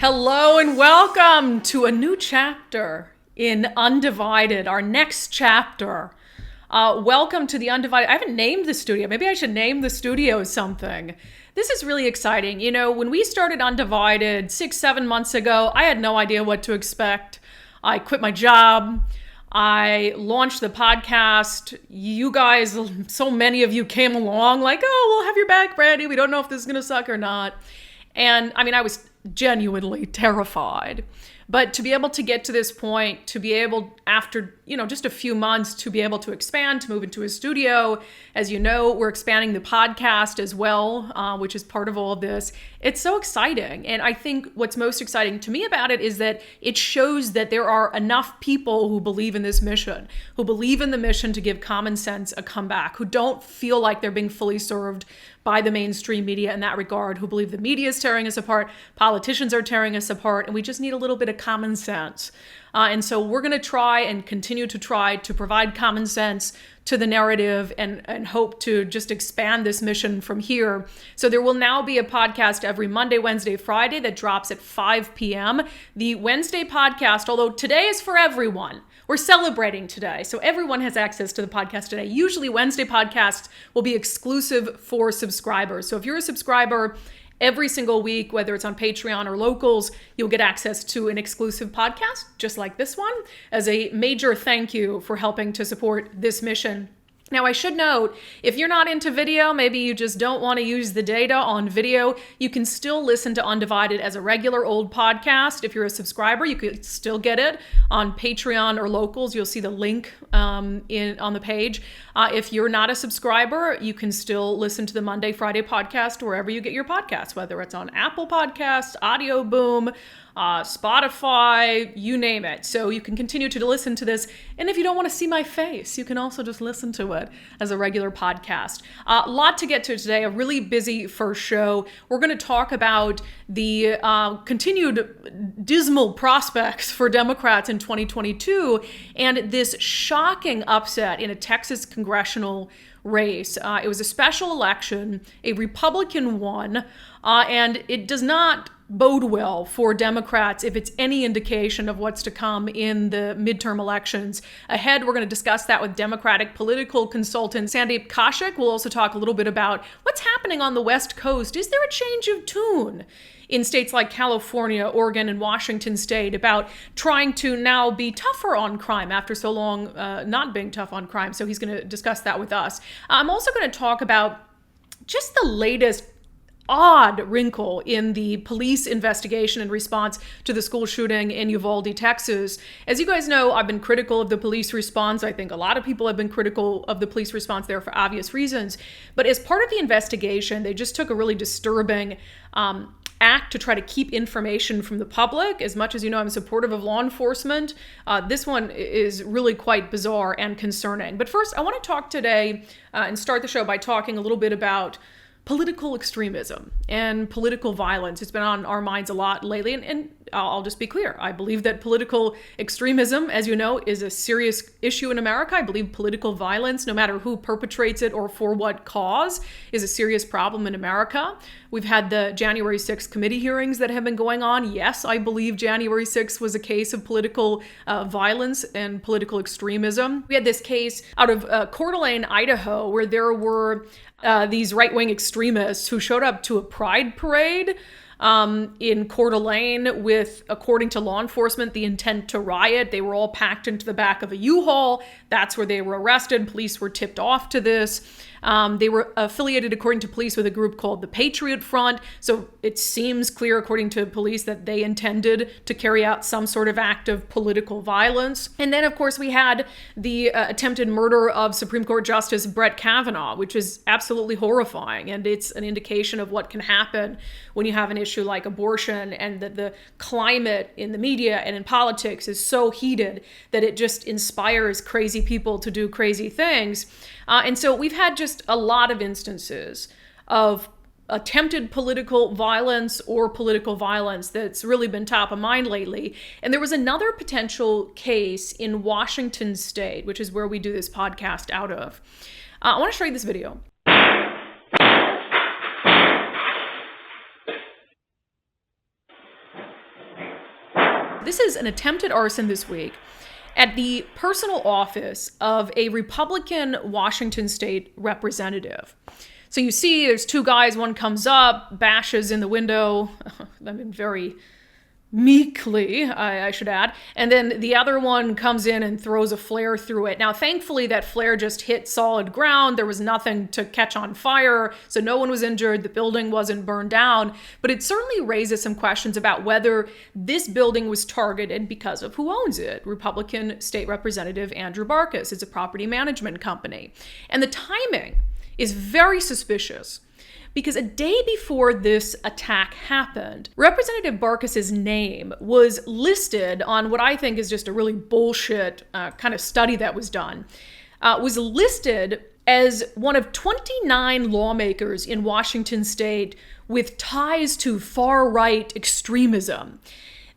Hello and welcome to a new chapter in unDivided, our next chapter. Welcome to the unDivided. I haven't named the studio. Maybe I should name the studio something. This is really exciting. You know, when we started unDivided 6-7 months ago, I had no idea what to expect. I quit my job. I launched the podcast. You guys, so many of you came along like, oh, we'll have your back, Brandy. We don't know if this is going to suck or not. And I mean, I was genuinely terrified. But to be able to get to this point, to be able, after, just a few months, to be able to expand, to move into a studio. As you know, we're expanding the podcast as well, which is part of all of this. It's so exciting. And I think what's most exciting to me about it is that it shows that there are enough people who believe in this mission, who believe in the mission to give common sense a comeback, who don't feel like they're being fully served by the mainstream media in that regard, who believe the media is tearing us apart, politicians are tearing us apart, and we just need a little bit of common sense. And so we're going to try and continue to try to provide common sense to the narrative and hope to just expand this mission from here. So there will now be a podcast every Monday, Wednesday, Friday that drops at 5 p.m. The Wednesday podcast, although today is for everyone, we're celebrating today, so everyone has access to the podcast today. Usually Wednesday podcasts will be exclusive for subscribers. So if you're a subscriber, every single week, whether it's on Patreon or Locals, you'll get access to an exclusive podcast, just like this one, as a major thank you for helping to support this mission. Now, I should note, if you're not into video, maybe you just don't want to use the data on video, you can still listen to unDivided as a regular old podcast. If you're a subscriber, you could still get it on Patreon or Locals. You'll see the link on the page. If you're not a subscriber, you can still listen to the Monday, Friday podcast wherever you get your podcasts, whether it's on Apple Podcasts, Audio Boom, Spotify, you name it. So you can continue to listen to this. And if you don't want to see my face, you can also just listen to it as a regular podcast. A lot to get to today, a really busy first show. We're going to talk about the continued dismal prospects for Democrats in 2022 and this shocking upset in a Texas congressional race. It was a special election. A Republican won, and it does not bode well for Democrats if it's any indication of what's to come in the midterm elections. Ahead, we're going to discuss that with Democratic political consultant Sandeep Kaushik. We'll also talk a little bit about what's happening on the West Coast. Is there a change of tune in states like California, Oregon, and Washington State about trying to now be tougher on crime after so long not being tough on crime? So he's going to discuss that with us. I'm also going to talk about just the latest odd wrinkle in the police investigation in response to the school shooting in Uvalde, Texas. As you guys know, I've been critical of the police response. I think a lot of people have been critical of the police response there for obvious reasons. But as part of the investigation, they just took a really disturbing act to try to keep information from the public. As much as you know I'm supportive of law enforcement, this one is really quite bizarre and concerning. But first, I want to talk today and start the show by talking a little bit about political extremism and political violence. It's been on our minds a lot lately, and I'll just be clear. I believe that political extremism, as you know, is a serious issue in America. I believe political violence, no matter who perpetrates it or for what cause, is a serious problem in America. We've had the January 6th committee hearings that have been going on. Yes, I believe January 6th was a case of political violence and political extremism. We had this case out of Coeur d'Alene, Idaho, where there were these right-wing extremists who showed up to a pride parade in Coeur d'Alene with, according to law enforcement, the intent to riot. They were all packed into the back of a U-Haul. That's where they were arrested. Police were tipped off to this. They were affiliated, according to police, with a group called the Patriot Front. So it seems clear, according to police, that they intended to carry out some sort of act of political violence. And then, of course, we had the attempted murder of Supreme Court Justice Brett Kavanaugh, which is absolutely horrifying. And it's an indication of what can happen when you have an issue like abortion, and that the climate in the media and in politics is so heated that it just inspires crazy people to do crazy things. And so we've had just a lot of instances of attempted political violence or political violence that's really been top of mind lately. And there was another potential case in Washington State, which is where we do this podcast out of. I want to show you this video. This is an attempted arson this week at the personal office of a Republican Washington state representative. So you see there's two guys, one comes up, bashes in the window, I mean, very meekly, I should add, and then the other one comes in and throws a flare through it. Now, thankfully, that flare just hit solid ground. There was nothing to catch on fire, so no one was injured. The building wasn't burned down, but it certainly raises some questions about whether this building was targeted because of who owns it. Republican State Representative Andrew Barkis. It's a property management company. And the timing is very suspicious, because a day before this attack happened, Representative Barkis's name was listed on what I think is just a really bullshit kind of study that was done. Was listed as one of 29 lawmakers in Washington state with ties to far-right extremism.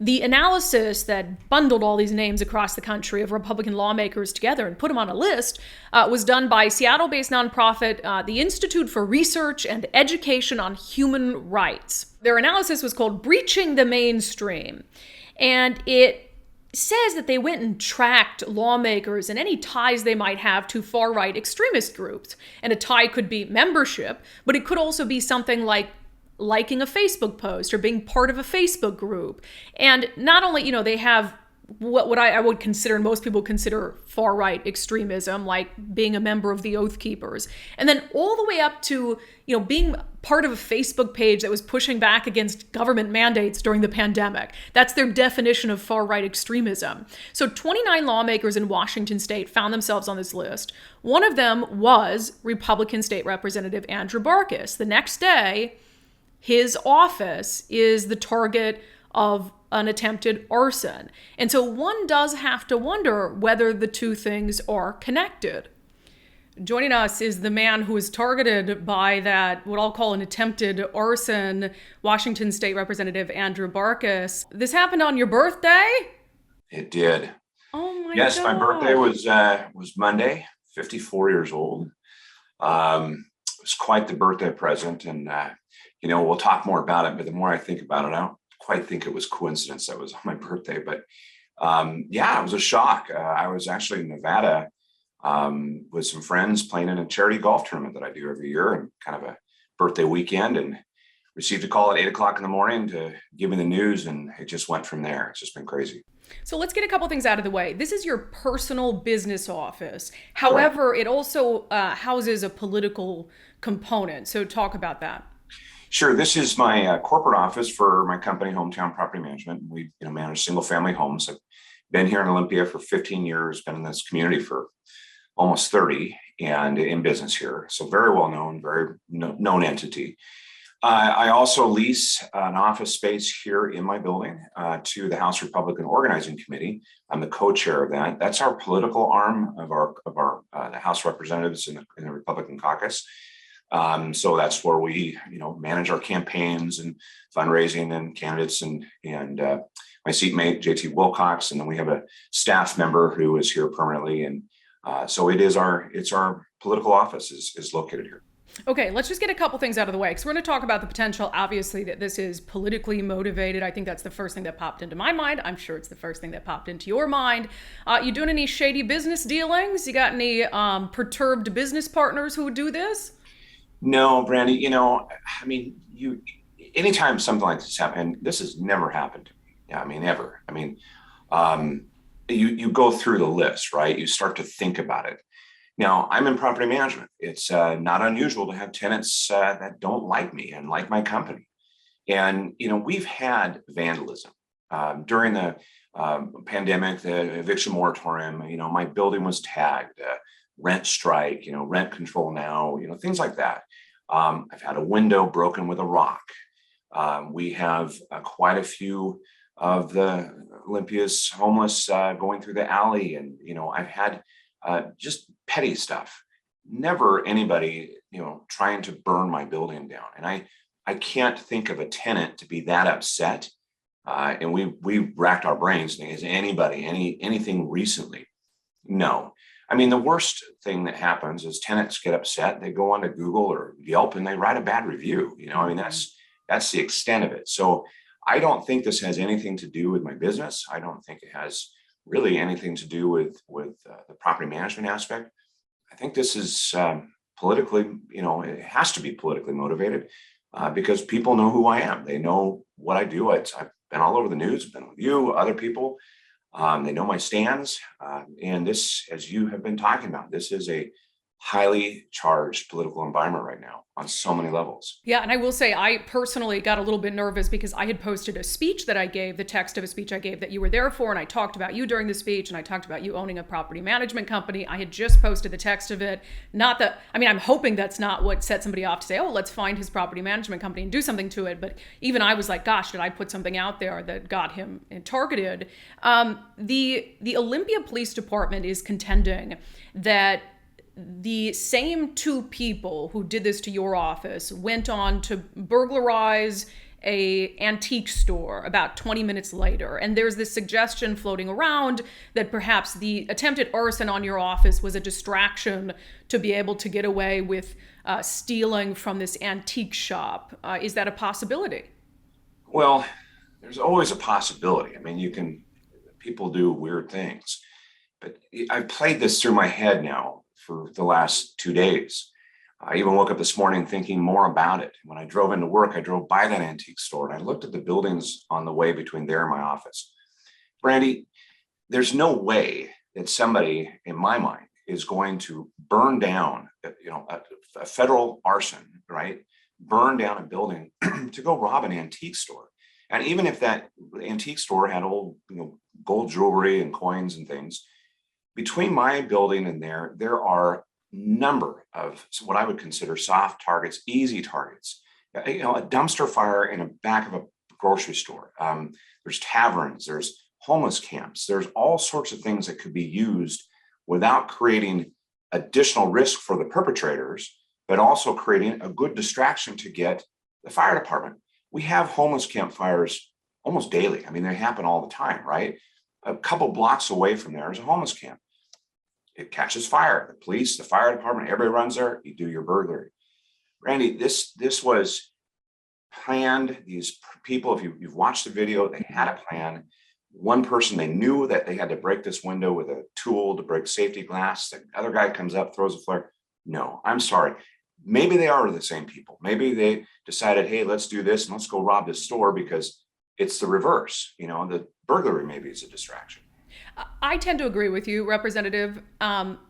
The analysis that bundled all these names across the country of Republican lawmakers together and put them on a list was done by Seattle-based nonprofit, the Institute for Research and Education on Human Rights. Their analysis was called Breaching the Mainstream. And it says that they went and tracked lawmakers and any ties they might have to far-right extremist groups. And a tie could be membership, but it could also be something like liking a Facebook post or being part of a Facebook group. And not only, they have what I would consider, and most people consider far-right extremism, like being a member of the Oath Keepers. And then all the way up to, being part of a Facebook page that was pushing back against government mandates during the pandemic. That's their definition of far-right extremism. So 29 lawmakers in Washington state found themselves on this list. One of them was Republican State Representative Andrew Barkis. The next day, his office is the target of an attempted arson. And so one does have to wonder whether the two things are connected. Joining us is the man who was targeted by that, what I'll call an attempted arson, Washington State Representative Andrew Barkis. This happened on your birthday? It did. Oh my God. Yes, my birthday was Monday, 54 years old. It was quite the birthday present, and we'll talk more about it, but the more I think about it, I don't quite think it was coincidence that was on my birthday, but it was a shock. I was actually in Nevada with some friends playing in a charity golf tournament that I do every year, and kind of a birthday weekend, and received a call at 8:00 in the morning to give me the news, and it just went from there. It's just been crazy. So let's get a couple things out of the way. This is your personal business office. However, It also houses a political component. So talk about that. Sure. This is my corporate office for my company, Hometown Property Management. We manage single family homes. I've been here in Olympia for 15 years, been in this community for almost 30, and in business here. So very well known, very known entity. I also lease an office space here in my building to the House Republican Organizing Committee. I'm the co-chair of that. That's our political arm of our the House Representatives in the Republican caucus. So that's where we, manage our campaigns and fundraising and candidates and my seatmate, JT Wilcox. And then we have a staff member who is here permanently. And so it's our political office is located here. Okay, let's just get a couple things out of the way, because we're going to talk about the potential, obviously, that this is politically motivated. I think that's the first thing that popped into my mind. I'm sure it's the first thing that popped into your mind. You doing any shady business dealings? You got any perturbed business partners who would do this? No, Brandy, anytime something like this happens, and this has never happened to me. Yeah, ever. You go through the list, right? You start to think about it. Now, I'm in property management. It's not unusual to have tenants that don't like me and like my company. And, we've had vandalism during the pandemic, the eviction moratorium. My building was tagged, rent strike, rent control now, things like that. I've had a window broken with a rock. We have quite a few of the Olympia's homeless going through the alley. And, I've had just petty stuff. Never anybody, trying to burn my building down. And I can't think of a tenant to be that upset. And we racked our brains thinking, is anybody, anything recently? No. The worst thing that happens is tenants get upset. They go onto Google or Yelp and they write a bad review. That's the extent of it. So I don't think this has anything to do with my business. I don't think it has really anything to do with the property management aspect. I think this is politically, it has to be politically motivated because people know who I am. They know what I do. I've been all over the news, been with you, other people. They know my stands. And this, as you have been talking about, this is a highly charged political environment right now on so many levels. Yeah, and I will say I personally got a little bit nervous because I had posted a speech that I gave, the text of a speech I gave that you were there for, and I talked about you during the speech, and I talked about you owning a property management company. I had just posted the text of it. Not that, I'm hoping that's not what set somebody off to say, oh, let's find his property management company and do something to it. But even I was like, gosh, did I put something out there that got him targeted? The Olympia Police Department is contending that the same two people who did this to your office went on to burglarize a antique store about 20 minutes later. And there's this suggestion floating around that perhaps the attempted arson on your office was a distraction to be able to get away with stealing from this antique shop. Is that a possibility? Well, there's always a possibility. People do weird things, but I've played this through my head now for the last 2 days. I even woke up this morning thinking more about it. When I drove into work, I drove by that antique store and I looked at the buildings on the way between there and my office. Brandy, there's no way that somebody, in my mind, is going to burn down, a federal arson, right? Burn down a building to go rob an antique store. And even if that antique store had old, gold jewelry and coins and things, between my building and there are a number of what I would consider soft targets, easy targets. A dumpster fire in the back of a grocery store. There's taverns, there's homeless camps, there's all sorts of things that could be used without creating additional risk for the perpetrators, but also creating a good distraction to get the fire department. We have homeless campfires almost daily. They happen all the time, right? A couple blocks away from there is a homeless camp. It catches fire. The police, the fire department, everybody runs there. You do your burglary. Randy, this was planned. These people, if you've watched the video, they had a plan. One person, they knew that they had to break this window with a tool to break safety glass. The other guy comes up, throws a flare. No, I'm sorry. Maybe they are the same people. Maybe they decided, hey, let's do this and let's go rob this store because it's the reverse. The burglary maybe is a distraction. I tend to agree with you, Representative.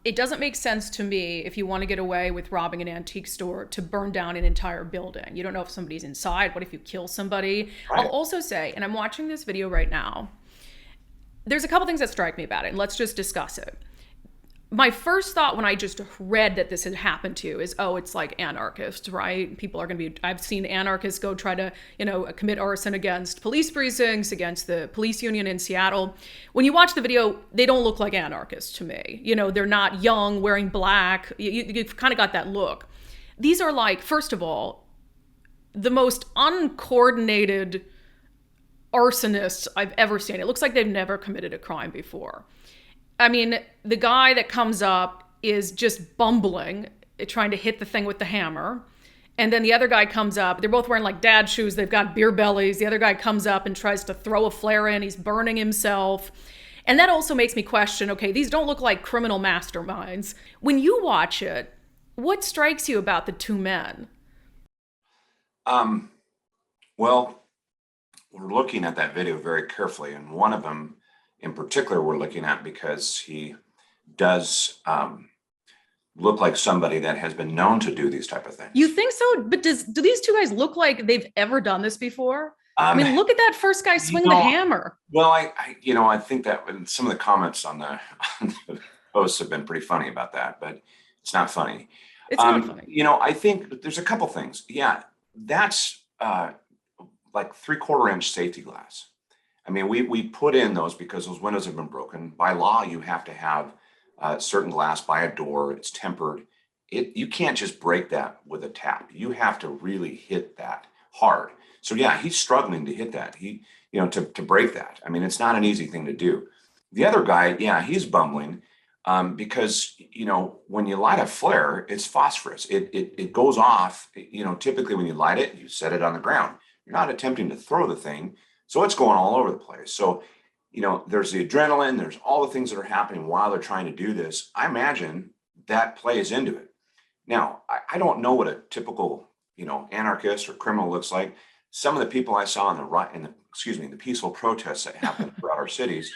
It doesn't make sense to me if you want to get away with robbing an antique store to burn down an entire building. You don't know if somebody's inside. What if you kill somebody? Right. I'll also say, and I'm watching this video right now, there's a couple things that strike me about it, and let's just discuss it. My first thought when I just read that this had happened to you is, oh, it's like anarchists, right? People are going to be, I've seen anarchists go try to, commit arson against police precincts, against the police union in Seattle. When you watch the video, they don't look like anarchists to me. They're not young, wearing black. You've kind of got that look. These are like, first of all, the most uncoordinated arsonists I've ever seen. It looks like they've never committed a crime before. The guy that comes up is just bumbling, trying to hit the thing with the hammer. And then the other guy comes up. They're both wearing like dad shoes. They've got beer bellies. The other guy comes up and tries to throw a flare in. He's burning himself. And that also makes me question, okay, these don't look like criminal masterminds. When you watch it, what strikes you about the two men? Well, we're looking at that video very carefully. And one of them in particular, we're looking at because he does look like somebody that has been known to do these type of things. You think so? But do these two guys look like they've ever done this before? Look at that first guy swing the hammer. Well, I think that some of the comments on the posts have been pretty funny about that, but it's not funny. It's not funny. I think there's a couple things. Yeah, that's like 3/4 inch safety glass. We put in those because those windows have been broken. By law, you have to have certain glass by a door. It's tempered. You can't just break that with a tap. You have to really hit that hard. So yeah, he's struggling to hit that. To break that. It's not an easy thing to do. The other guy, yeah, he's bumbling because when you light a flare, it's phosphorus. It goes off. Typically when you light it, you set it on the ground. You're not attempting to throw the thing. So it's going all over the place. So, there's the adrenaline, there's all the things that are happening while they're trying to do this. I imagine that plays into it. Now, I don't know what a typical, anarchist or criminal looks like. Some of the people I saw the peaceful protests that happened throughout our cities,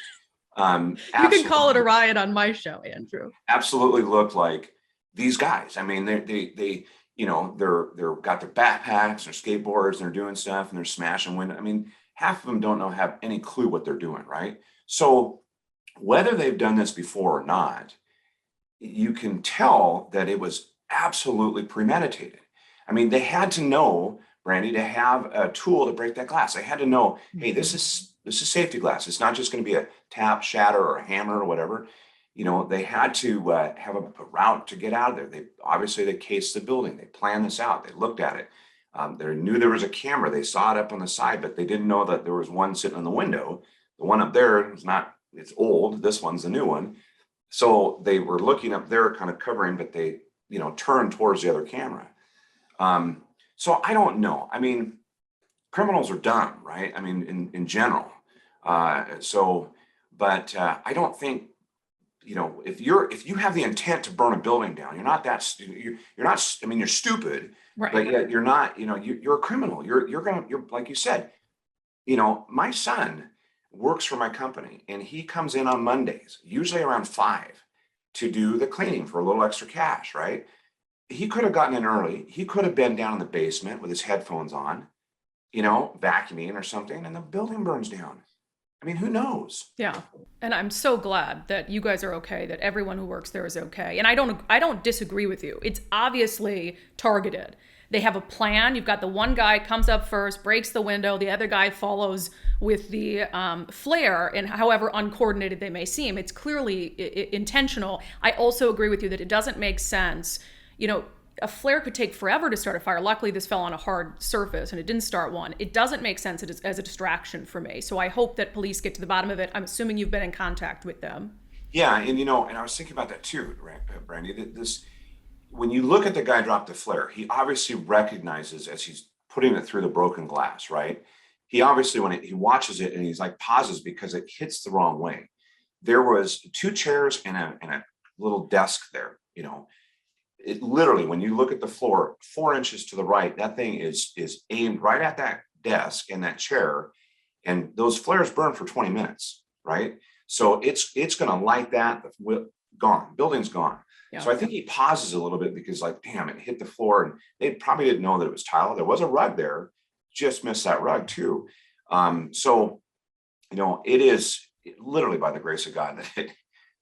you can call it a riot on my show, Andrew. Absolutely look like these guys. I mean, they're got their backpacks, their skateboards, and they're doing stuff, and they're smashing windows. I mean, half of them don't have any clue what they're doing, right? So whether they've done this before or not, you can tell that it was absolutely premeditated. I mean, they had to know, Brandy, to have a tool to break that glass. They had to know, hey, this is safety glass. It's not just going to be a tap, shatter, or a hammer or whatever. They had to have a route to get out of there. They cased the building. They planned this out. They looked at it. They knew there was a camera. They saw it up on the side, but they didn't know that there was one sitting in the window. The one up there is not, it's old. This one's the new one. So they were looking up there, kind of covering, but they, turned towards the other camera. So I don't know. I mean, criminals are dumb, right? I mean, in general. But I don't think, if you have the intent to burn a building down, you're not I mean, you're stupid, right? But yet you're not, you're a criminal. You're like you said, my son works for my company, and he comes in on Mondays, usually around 5, to do the cleaning for a little extra cash, right? He could have gotten in early. He could have been down in the basement with his headphones on, vacuuming or something, and the building burns down. I mean, who knows? Yeah. And I'm so glad that you guys are okay, that everyone who works there is okay. And I don't disagree with you. It's obviously targeted. They have a plan. You've got the one guy comes up first, breaks the window. The other guy follows with the flare, and however uncoordinated they may seem, it's clearly intentional. I also agree with you that it doesn't make sense. A flare could take forever to start a fire. Luckily, this fell on a hard surface and it didn't start one. It doesn't make sense as a distraction for me. So I hope that police get to the bottom of it. I'm assuming you've been in contact with them. Yeah, and and I was thinking about that too, Brandy. When you look at the guy drop the flare, he obviously recognizes as he's putting it through the broken glass, right? He obviously, when he watches it, and he's like pauses because it hits the wrong way. There was 2 chairs and a little desk there, It literally, when you look at the floor, 4 inches to the right, that thing is aimed right at that desk and that chair, and those flares burn for 20 minutes, right? So it's going to light that, gone, building's gone. Yeah. So I think he pauses a little bit because, like, damn, it hit the floor, and they probably didn't know that it was tile. There was a rug there, just missed that rug too. It is literally by the grace of God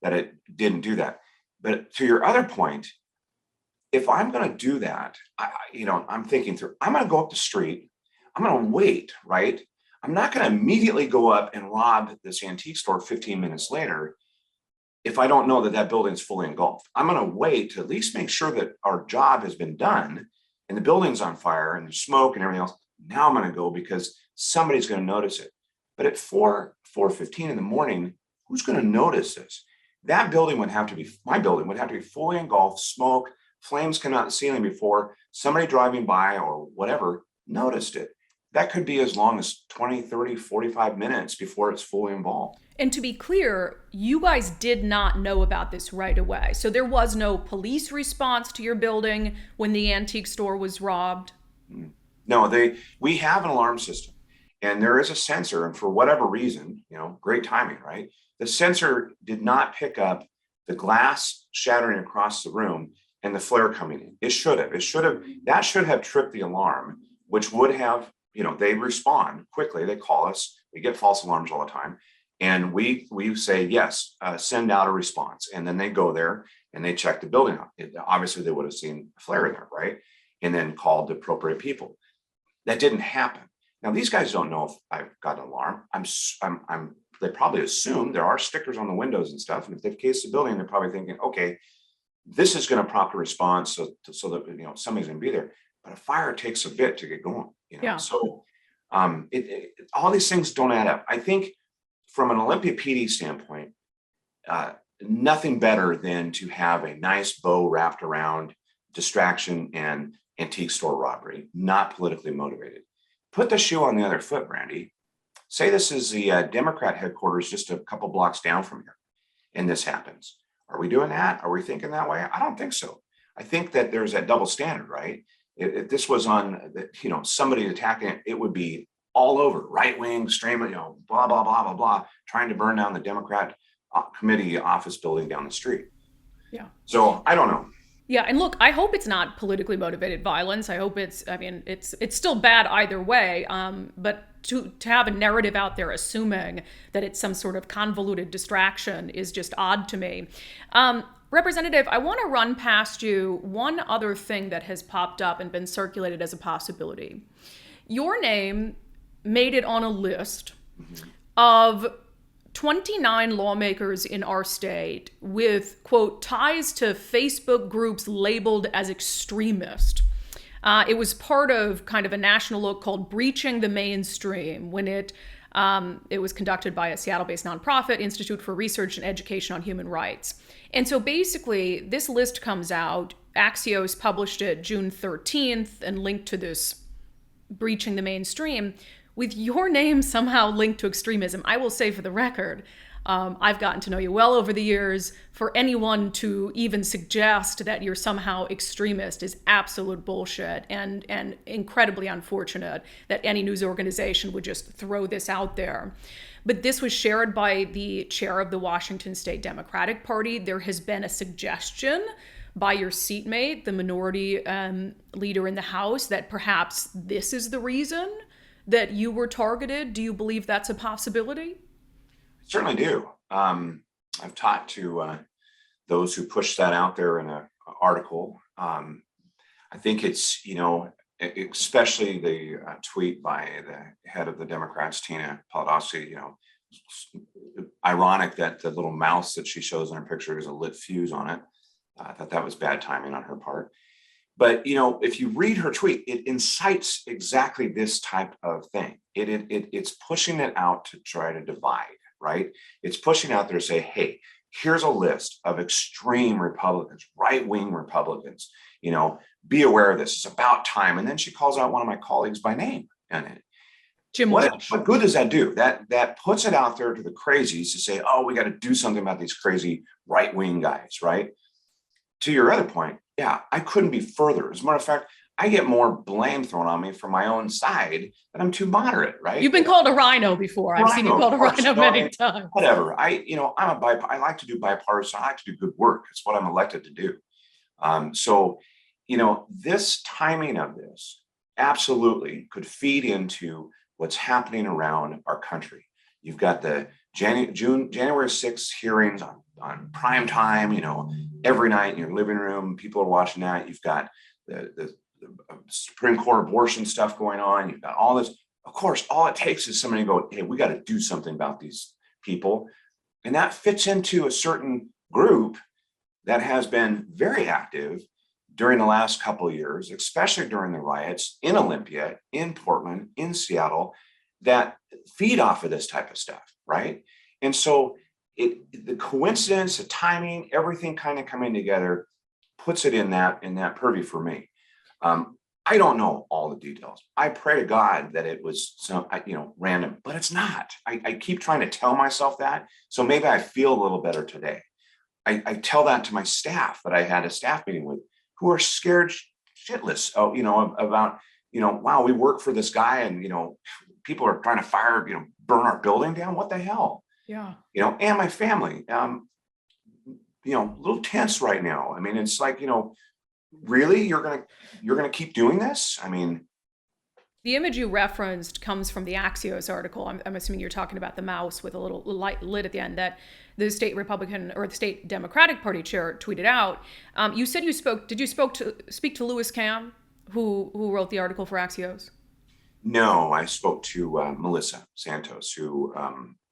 that it didn't do that. But to your other point, if I'm going to do that, I'm thinking through, I'm going to go up the street. I'm going to wait, right? I'm not going to immediately go up and rob this antique store 15 minutes later if I don't know that that building's fully engulfed. I'm going to wait to at least make sure that our job has been done and the building's on fire and there's smoke and everything else. Now I'm going to go because somebody's going to notice it. But at 4:15 in the morning, who's going to notice this? That building would have to be, my building would have to be fully engulfed, smoke, flames coming out the ceiling before somebody driving by or whatever noticed it. That could be as long as 20, 30, 45 minutes before it's fully involved. And to be clear, you guys did not know about this right away. So there was no police response to your building when the antique store was robbed? No, we have an alarm system, and there is a sensor, and for whatever reason, great timing, right? The sensor did not pick up the glass shattering across the room and the flare coming in. That should have tripped the alarm, which would have, they respond quickly. They call us. We get false alarms all the time. And we say, yes, send out a response. And then they go there and they check the building out. Obviously, they would have seen a flare in there, right? And then called the appropriate people. That didn't happen. Now, these guys don't know if I've got an alarm. They probably assume there are stickers on the windows and stuff. And if they've cased the building, they're probably thinking, okay, this is going to prompt a response so that somebody's going to be there. But a fire takes a bit to get going. Yeah. So all these things don't add up. I think from an Olympia PD standpoint, nothing better than to have a nice bow wrapped around distraction and antique store robbery, not politically motivated. Put the shoe on the other foot, Brandy. Say this is the Democrat headquarters just a couple blocks down from here, and this happens. Are we doing that? Are we thinking that way? I don't think so. I think that there's that double standard, right? If this was on, somebody attacking it, it would be all over, right wing, extreme, blah, blah, blah, blah, blah, trying to burn down the Democrat committee office building down the street. Yeah. So I don't know. Yeah, and look, I hope it's not politically motivated violence. I hope it's still bad either way. But to have a narrative out there assuming that it's some sort of convoluted distraction is just odd to me. Representative, I want to run past you one other thing that has popped up and been circulated as a possibility. Your name made it on a list of 29 lawmakers in our state with, quote, ties to Facebook groups labeled as extremist. It was part of kind of a national look called Breaching the Mainstream when it was conducted by a Seattle-based nonprofit, Institute for Research and Education on Human Rights. And so basically, this list comes out. Axios published it June 13th and linked to this Breaching the Mainstream with your name somehow linked to extremism. I will say for the record, I've gotten to know you well over the years. For anyone to even suggest that you're somehow extremist is absolute bullshit and incredibly unfortunate that any news organization would just throw this out there. But this was shared by the chair of the Washington State Democratic Party. There has been a suggestion by your seatmate, the minority leader in the House, that perhaps this is the reason that you were targeted. Do you believe that's a possibility? I certainly do. I've talked to those who pushed that out there in an article. I think it's, especially the tweet by the head of the Democrats, Tina Paladowski, ironic that the little mouse that she shows in her picture is a lit fuse on it. I thought that was bad timing on her part. But, if you read her tweet, it incites exactly this type of thing. It's pushing it out to try to divide, right? It's pushing out there to say, hey, here's a list of extreme Republicans, right-wing Republicans, be aware of this. It's about time. And then she calls out one of my colleagues by name. And Jim what good does that do? That puts it out there to the crazies to say, oh, we got to do something about these crazy right-wing guys, right? To your other point, yeah, I couldn't be further. As a matter of fact, I get more blame thrown on me from my own side that I'm too moderate, right? You've been called a rhino before. I've seen you called a rhino many times. Whatever. I like to do bipartisan. I like to do good work. It's what I'm elected to do. So, this timing of this absolutely could feed into what's happening around our country. You've got the January 6th hearings on prime time, every night in your living room, people are watching that. You've got the Supreme Court abortion stuff going on. You've got all this. Of course, all it takes is somebody to go, hey, we got to do something about these people. And that fits into a certain group that has been very active during the last couple of years, especially during the riots in Olympia, in Portland, in Seattle, that feed off of this type of stuff, right? And so the coincidence, the timing, everything kind of coming together puts it in that purview for me. I don't know all the details. I pray to God that it was some, random, but it's not. I keep trying to tell myself that. So maybe I feel a little better today. I tell that to my staff that I had a staff meeting with who are scared shitless, about, wow, we work for this guy and, people are trying to burn our building down. What the hell? Yeah. And my family, a little tense right now. I mean, it's like, really, you're going to keep doing this? I mean, the image you referenced comes from the Axios article. I'm assuming you're talking about the mouse with a little light lid at the end that the state Republican or the state Democratic Party chair tweeted out. You said did you speak to Louis Cam, who wrote the article for Axios? No, I spoke to Melissa Santos, who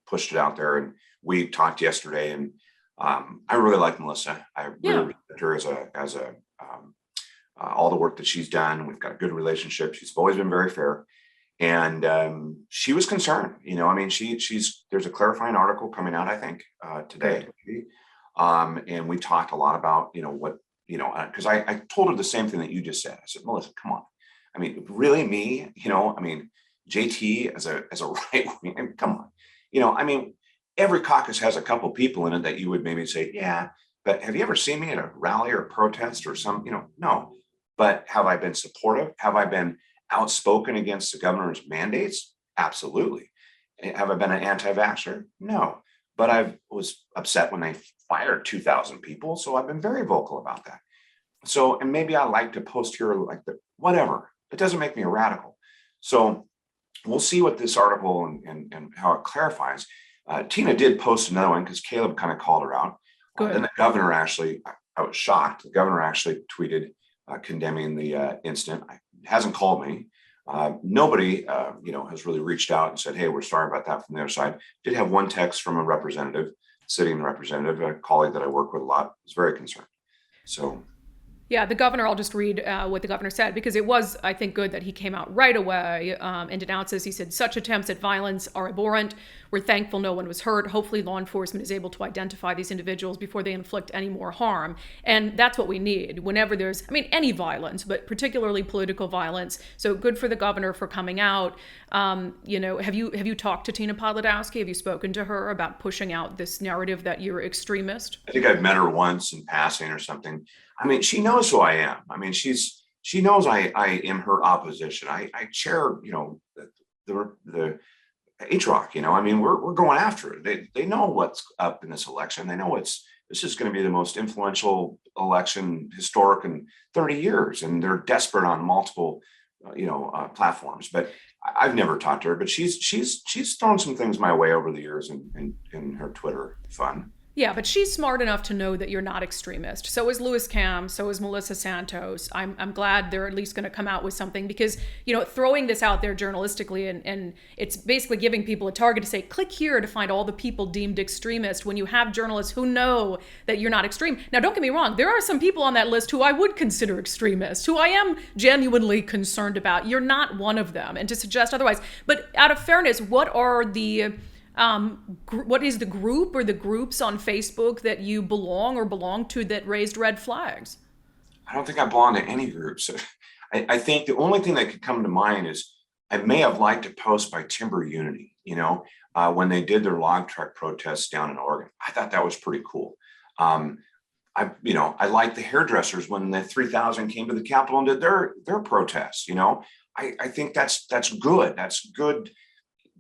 pushed it out there, and we talked yesterday. And I really like Melissa. I really respect her as a all the work that she's done. We've got a good relationship. She's always been very fair, and she was concerned. There's a clarifying article coming out, I think, today, and we talked a lot about because I told her the same thing that you just said. I said, Melissa, come on. I mean, really, me, JT as a right wing, come on, I mean, every caucus has a couple people in it that you would maybe say, yeah, but have you ever seen me at a rally or a protest or some, no. But have I been supportive? Have I been outspoken against the governor's mandates? Absolutely. Have I been an anti-vaxxer? No. But I was upset when they fired 2,000 people. So I've been very vocal about that. So, and maybe I like to post here like the whatever. It doesn't make me a radical. So we'll see what this article and how it clarifies. Tina did post another one because Caleb kind of called her out. Then the governor actually, I was shocked. The governor actually tweeted condemning the incident. Hasn't called me. Nobody, has really reached out and said, hey, we're sorry about that from the other side. Did have one text from a representative, sitting representative, a colleague that I work with a lot, was very concerned. So. Yeah, the governor, I'll just read what the governor said, because it was, I think, good that he came out right away and denounced this. He said, such attempts at violence are abhorrent. We're thankful no one was hurt. Hopefully law enforcement is able to identify these individuals before they inflict any more harm. And that's what we need whenever there's, any violence, but particularly political violence. So good for the governor for coming out. Have you talked to Tina Podlodowski? Have you spoken to her about pushing out this narrative that you're extremist? I think I've met her once in passing or something. She knows who I am. She knows I am her opposition. I chair, the HROC, we're going after it. They know what's up in this election. They know this is going to be the most influential election historic in 30 years. And they're desperate on multiple, platforms, but I've never talked to her, but she's thrown some things my way over the years in her Twitter fun. Yeah, but she's smart enough to know that you're not extremist. So is Louis Cam. So is Melissa Santos. I'm glad they're at least going to come out with something because, throwing this out there journalistically and it's basically giving people a target to say, click here to find all the people deemed extremist when you have journalists who know that you're not extreme. Now, don't get me wrong. There are some people on that list who I would consider extremists, who I am genuinely concerned about. You're not one of them. And to suggest otherwise. But out of fairness, what is the group or the groups on Facebook that you belong to that raised red flags? I don't think I belong to any groups. I think the only thing that could come to mind is I may have liked a post by Timber Unity, when they did their log truck protests down in Oregon. I thought that was pretty cool. I liked the hairdressers when the 3,000 came to the Capitol and did their protests. I think that's good. That's good.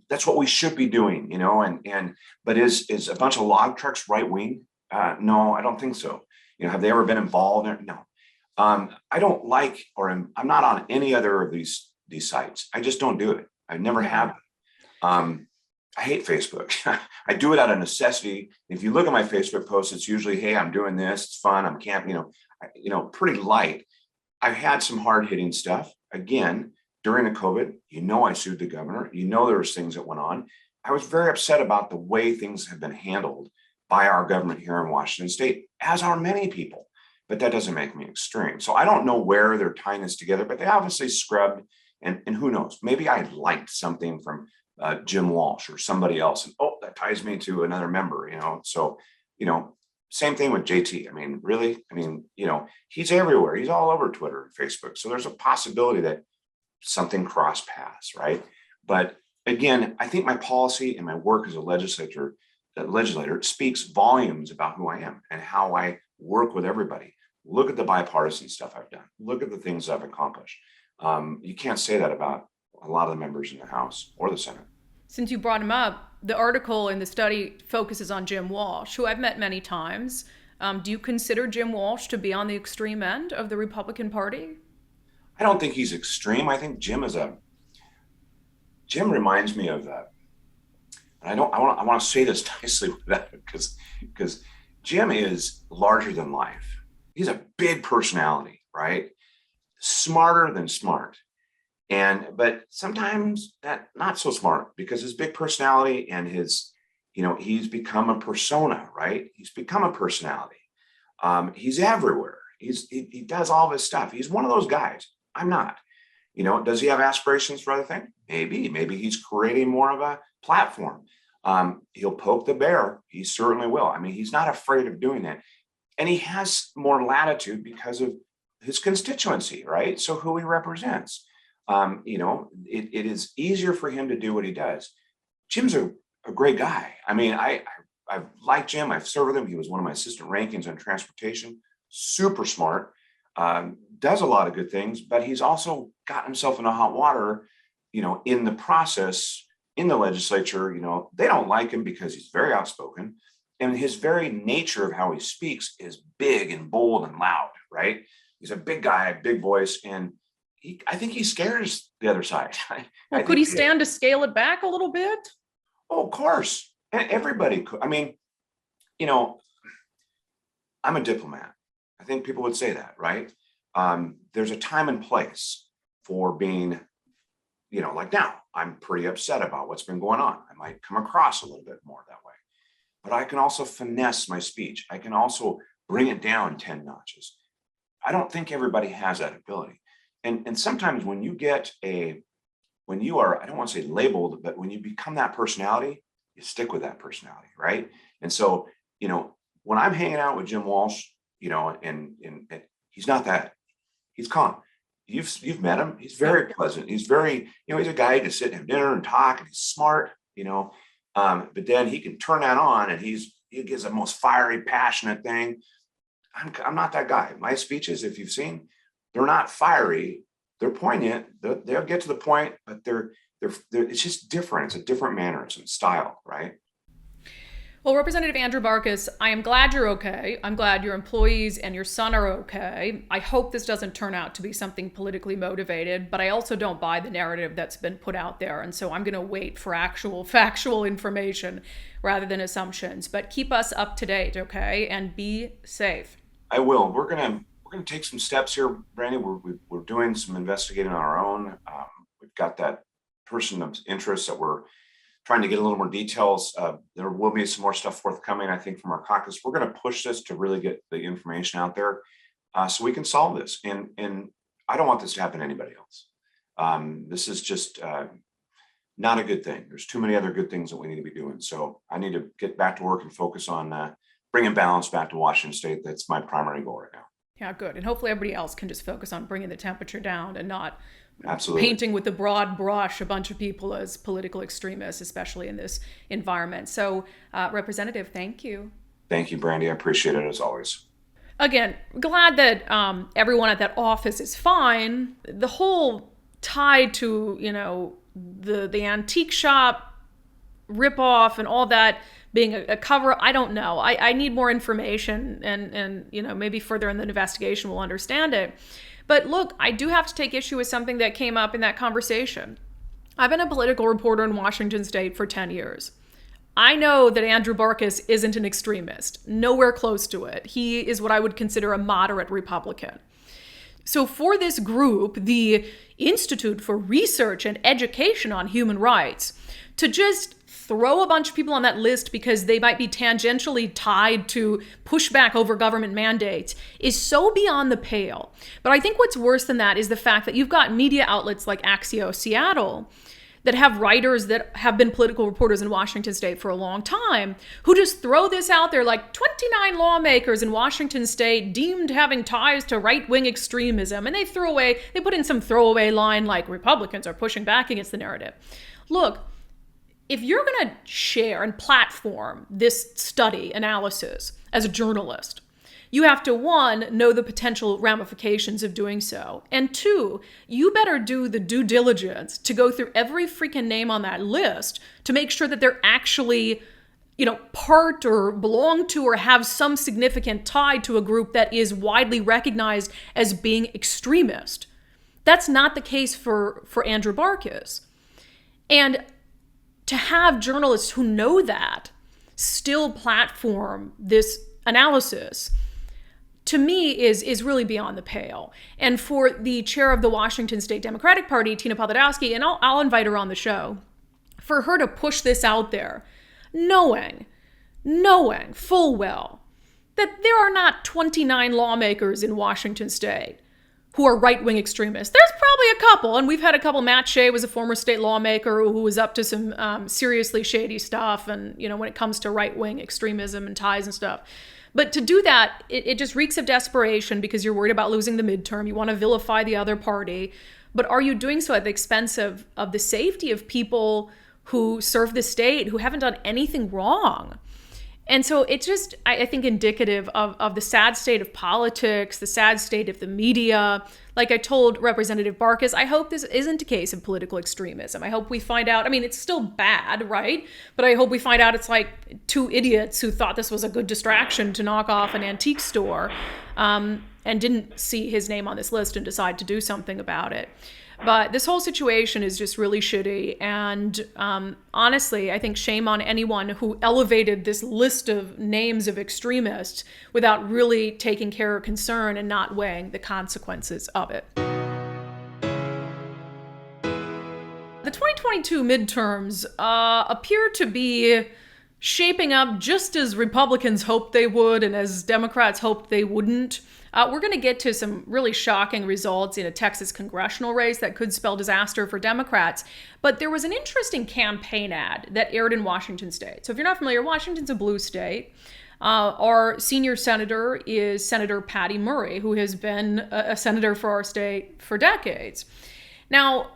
That's what we should be doing, but is a bunch of log trucks right wing? No, I don't think so. Have they ever been involved? No. I don't like, or I'm not on any other of these sites. I just don't do it. I never have. I hate Facebook. I do it out of necessity. If you look at my Facebook posts, it's usually, hey, I'm doing this. It's fun. I'm camping, pretty light. I've had some hard hitting stuff. Again, during the COVID, I sued the governor. There was things that went on. I was very upset about the way things have been handled by our government here in Washington State, as are many people. But that doesn't make me extreme. So I don't know where they're tying this together, but they obviously scrubbed. And who knows? Maybe I liked something from Jim Walsh or somebody else. And that ties me to another member, So, same thing with JT. He's everywhere. He's all over Twitter and Facebook. So there's a possibility that something cross paths, right? But again, I think my policy and my work as a legislator speaks volumes about who I am and how I work with everybody. Look at the bipartisan stuff I've done. Look at the things I've accomplished. You can't say that about a lot of the members in the House or the Senate. Since you brought him up, the article in the study focuses on Jim Walsh, who I've met many times. Do you consider Jim Walsh to be on the extreme end of the Republican Party? I don't think he's extreme. I think Jim reminds me of that. And I want to say this nicely with that because Jim is larger than life. He's a big personality, right? Smarter than smart. But sometimes that not so smart because his big personality and his, he's become a persona, right? He's become a personality. He's everywhere. He does all this stuff. He's one of those guys. I'm not. Does he have aspirations for other things? Maybe he's creating more of a platform. He'll poke the bear. He certainly will. He's not afraid of doing that. And he has more latitude because of his constituency, right? So who he represents. It is easier for him to do what he does. Jim's a great guy. I mean, I've liked Jim. I've served with him. He was one of my assistant rankings on transportation. Super smart. Does a lot of good things, but he's also got himself into hot water, in the process, in the legislature. They don't like him because he's very outspoken, and his very nature of how he speaks is big and bold and loud, right? He's a big guy, big voice, and I think he scares the other side. Well, could he stand to scale it back a little bit? Oh, of course. And everybody could. I mean, I'm a diplomat. I think people would say that, right? There's a time and place for being, like now, I'm pretty upset about what's been going on. I might come across a little bit more that way, but I can also finesse my speech. I can also bring it down 10 notches. I don't think everybody has that ability. And sometimes when you are, I don't want to say labeled, but when you become that personality, you stick with that personality, right? And so, when I'm hanging out with Jim Walsh, and he's not that. He's calm. You've met him. He's very pleasant. He's very, he's a guy to sit and have dinner and talk, and he's smart, but then he can turn that on, and he gives the most fiery, passionate thing. I'm not that guy. My speeches, if you've seen, they're not fiery. They're poignant. They'll get to the point, but they're it's just different. It's a different mannerism style, right? Well, Representative Andrew Barkis, I am glad you're okay. I'm glad your employees and your son are okay. I hope this doesn't turn out to be something politically motivated, but I also don't buy the narrative that's been put out there. And so I'm going to wait for actual factual information rather than assumptions. But keep us up to date, okay? And be safe. I will. We're gonna take some steps here, Brandy. We're doing some investigating on our own. We've got that person of interest that we're trying to get a little more details. There will be some more stuff forthcoming, I think, from our caucus. We're going to push this to really get the information out there so we can solve this. And I don't want this to happen to anybody else. This is just not a good thing. There's too many other good things that we need to be doing. So I need to get back to work and focus on bringing balance back to Washington State. That's my primary goal right now. Yeah, good. And hopefully everybody else can just focus on bringing the temperature down and not Absolutely painting with the broad brush a bunch of people as political extremists, especially in this environment. So, Representative, thank you. Thank you, Brandy. I appreciate it as always. Again, glad that everyone at that office is fine. The whole tie to, the antique shop ripoff and all that being a cover, I don't know. I need more information and maybe further in the investigation we'll understand it. But look, I do have to take issue with something that came up in that conversation. I've been a political reporter in Washington State for 10 years. I know that Andrew Barkis isn't an extremist, nowhere close to it. He is what I would consider a moderate Republican. So for this group, the Institute for Research and Education on Human Rights, to just throw a bunch of people on that list because they might be tangentially tied to pushback over government mandates is so beyond the pale. But I think what's worse than that is the fact that you've got media outlets like Axios Seattle that have writers that have been political reporters in Washington State for a long time who just throw this out there like 29 lawmakers in Washington State deemed having ties to right-wing extremism. And they put in some throwaway line like Republicans are pushing back against the narrative. Look, if you're going to share and platform this study analysis as a journalist, you have to, one, know the potential ramifications of doing so. And two, you better do the due diligence to go through every freaking name on that list to make sure that they're actually, part or belong to or have some significant tie to a group that is widely recognized as being extremist. That's not the case for Andrew Barkis. And to have journalists who know that still platform this analysis, to me, is really beyond the pale. And for the chair of the Washington State Democratic Party, Tina Podolowski, and I'll invite her on the show, for her to push this out there, knowing full well that there are not 29 lawmakers in Washington State who are right-wing extremists. There's probably a couple, and we've had a couple. Matt Shea was a former state lawmaker who was up to some seriously shady stuff, and when it comes to right-wing extremism and ties and stuff. But to do that, it just reeks of desperation because you're worried about losing the midterm. You want to vilify the other party. but are you doing so at the expense of the safety of people who serve the state, who haven't done anything wrong? And so it's just, I think, indicative of the sad state of politics, the sad state of the media. Like I told Representative Barkis, I hope this isn't a case of political extremism. I hope we find out, I mean, it's still bad, right? But I hope we find out it's like two idiots who thought this was a good distraction to knock off an antique store and didn't see his name on this list and decide to do something about it. But this whole situation is just really shitty. And honestly, I think shame on anyone who elevated this list of names of extremists without really taking care or concern and not weighing the consequences of it. The 2022 midterms appear to be shaping up just as Republicans hoped they would and as Democrats hoped they wouldn't. We're going to get to some really shocking results in a Texas congressional race that could spell disaster for Democrats. But there was an interesting campaign ad that aired in Washington state. So if you're not familiar, Washington's a blue state. Our senior senator is Senator Patty Murray, who has been a senator for our state for decades. Now,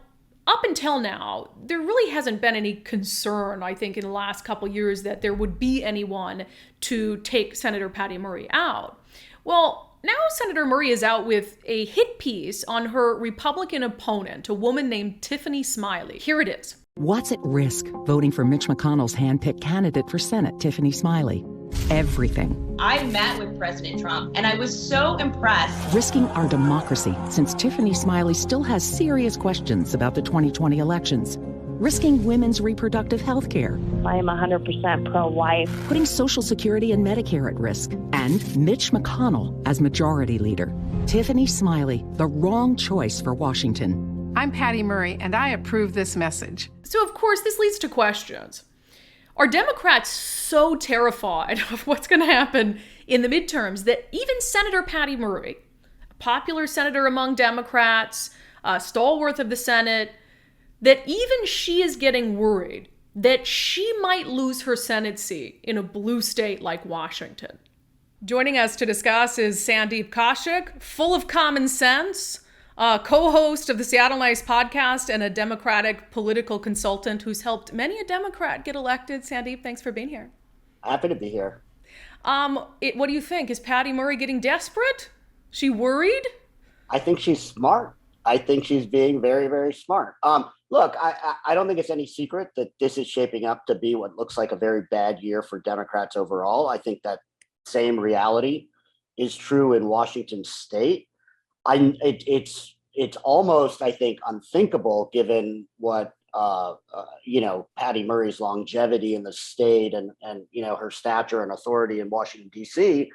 up until now, there really hasn't been any concern, I think, in the last couple years that there would be anyone to take Senator Patty Murray out. Well, now Senator Murray is out with a hit piece on her Republican opponent, a woman named Tiffany Smiley. Here it is. What's at risk voting for Mitch McConnell's handpicked candidate for Senate, Tiffany Smiley? Everything. I met with President Trump, and I was so impressed. Risking our democracy, since Tiffany Smiley still has serious questions about the 2020 elections. Risking women's reproductive health care. I am 100% pro-life. Putting Social Security and Medicare at risk. And Mitch McConnell as majority leader. Tiffany Smiley, the wrong choice for Washington. I'm Patty Murray, and I approve this message. So, of course, this leads to questions. Are Democrats so terrified of what's going to happen in the midterms that even Senator Patty Murray, a popular senator among Democrats, a stalwart of the Senate, that even she is getting worried that she might lose her Senate seat in a blue state like Washington? Joining us to discuss is Sandeep Kaushik, full of common sense, co-host of the Seattle Nice podcast and a Democratic political consultant who's helped many a Democrat get elected. Sandeep, thanks for being here. Happy to be here. What do you think? Is Patty Murray getting desperate? She worried? I think she's smart. I think she's being very, very smart. Look, I don't think it's any secret that this is shaping up to be what looks like a very bad year for Democrats overall. I think that same reality is true in Washington state. It's almost, I think, unthinkable given what Patty Murray's longevity in the state and her stature and authority in Washington, D.C.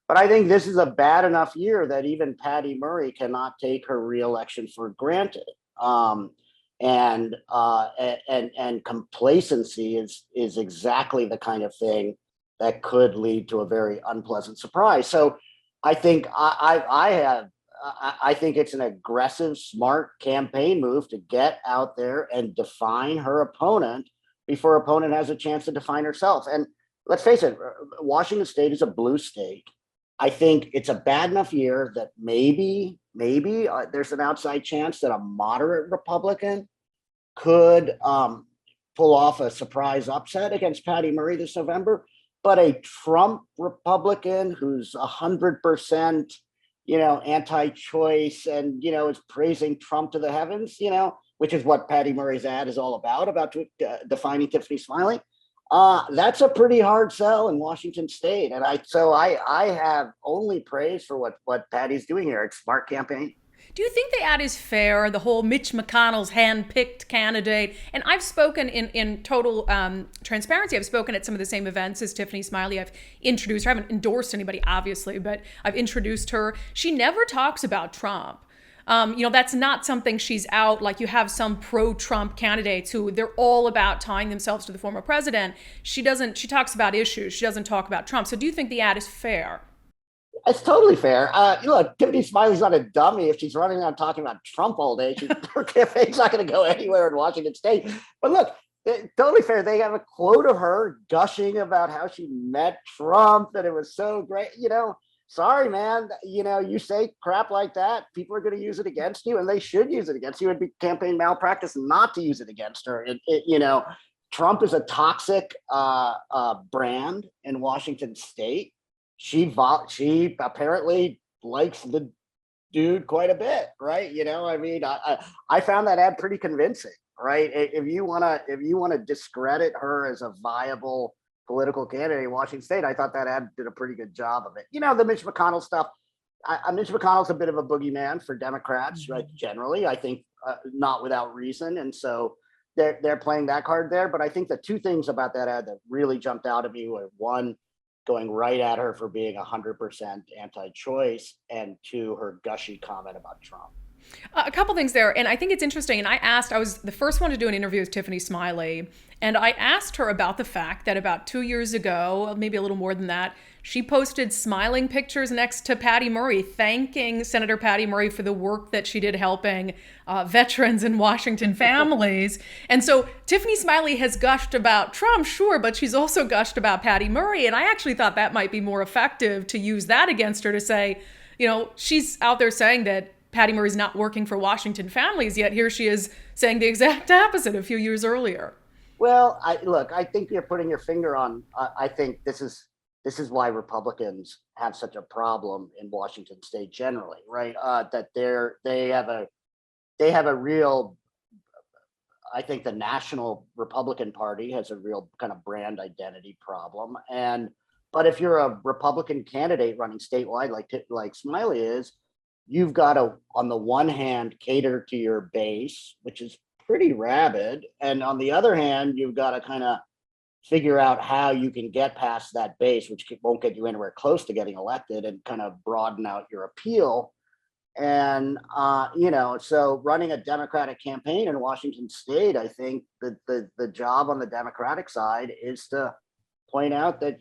But I think this is a bad enough year that even Patty Murray cannot take her reelection for granted. And complacency is exactly the kind of thing that could lead to a very unpleasant surprise. So I think I think it's an aggressive, smart campaign move to get out there and define her opponent before her opponent has a chance to define herself. And let's face it, Washington state is a blue state. I think it's a bad enough year that maybe there's an outside chance that a moderate Republican could pull off a surprise upset against Patty Murray this November. But a Trump Republican who's 100%, anti-choice and, is praising Trump to the heavens, which is what Patty Murray's ad is all about defining Tiffany Smiley. That's a pretty hard sell in Washington state. And I have only praise for what Patty's doing here. It's a smart campaign. Do you think the ad is fair, the whole Mitch McConnell's hand-picked candidate? And I've spoken in total transparency. I've spoken at some of the same events as Tiffany Smiley. I've introduced her. I haven't endorsed anybody, obviously, but I've introduced her. She never talks about Trump. That's not something she's out, like you have some pro-Trump candidates who they're all about tying themselves to the former president. She talks about issues. She doesn't talk about Trump. So do you think the ad is fair? It's totally fair. Look, Tiffany Smiley's not a dummy. If she's running around talking about Trump all day, her campaign's not going to go anywhere in Washington state. But look, totally fair. They have a quote of her gushing about how she met Trump and it was so great. sorry, man, you say crap like that, people are going to use it against you, and they should use it against you. It'd be campaign malpractice not to use it against her. Trump is a toxic brand in Washington State. She apparently likes the dude quite a bit, right? I found that ad pretty convincing, right? If you want to discredit her as a viable political candidate in Washington State, I thought that ad did a pretty good job of it. The Mitch McConnell stuff. Mitch McConnell's a bit of a boogeyman for Democrats, right? Generally, I think not without reason, and so they're playing that card there. But I think the two things about that ad that really jumped out at me were, one, going right at her for being 100% anti-choice, and two, her gushy comment about Trump. A couple things there, and I think it's interesting. And I was the first one to do an interview with Tiffany Smiley, and I asked her about the fact that about 2 years ago, maybe a little more than that, she posted smiling pictures next to Patty Murray, thanking Senator Patty Murray for the work that she did helping veterans and Washington families. And so Tiffany Smiley has gushed about Trump, sure, but she's also gushed about Patty Murray. And I actually thought that might be more effective to use that against her, to say, she's out there saying that Patty Murray's not working for Washington families, yet here she is saying the exact opposite a few years earlier. Well, I think you're putting your finger on, I think this is why Republicans have such a problem in Washington State generally, right? That they have a real, I think the National Republican Party has a real kind of brand identity problem. But if you're a Republican candidate running statewide, like Smiley is, you've got to, on the one hand, cater to your base, which is pretty rabid. And on the other hand, you've got to kind of figure out how you can get past that base, which won't get you anywhere close to getting elected, and kind of broaden out your appeal. And, so running a Democratic campaign in Washington State, I think that the job on the Democratic side is to point out that,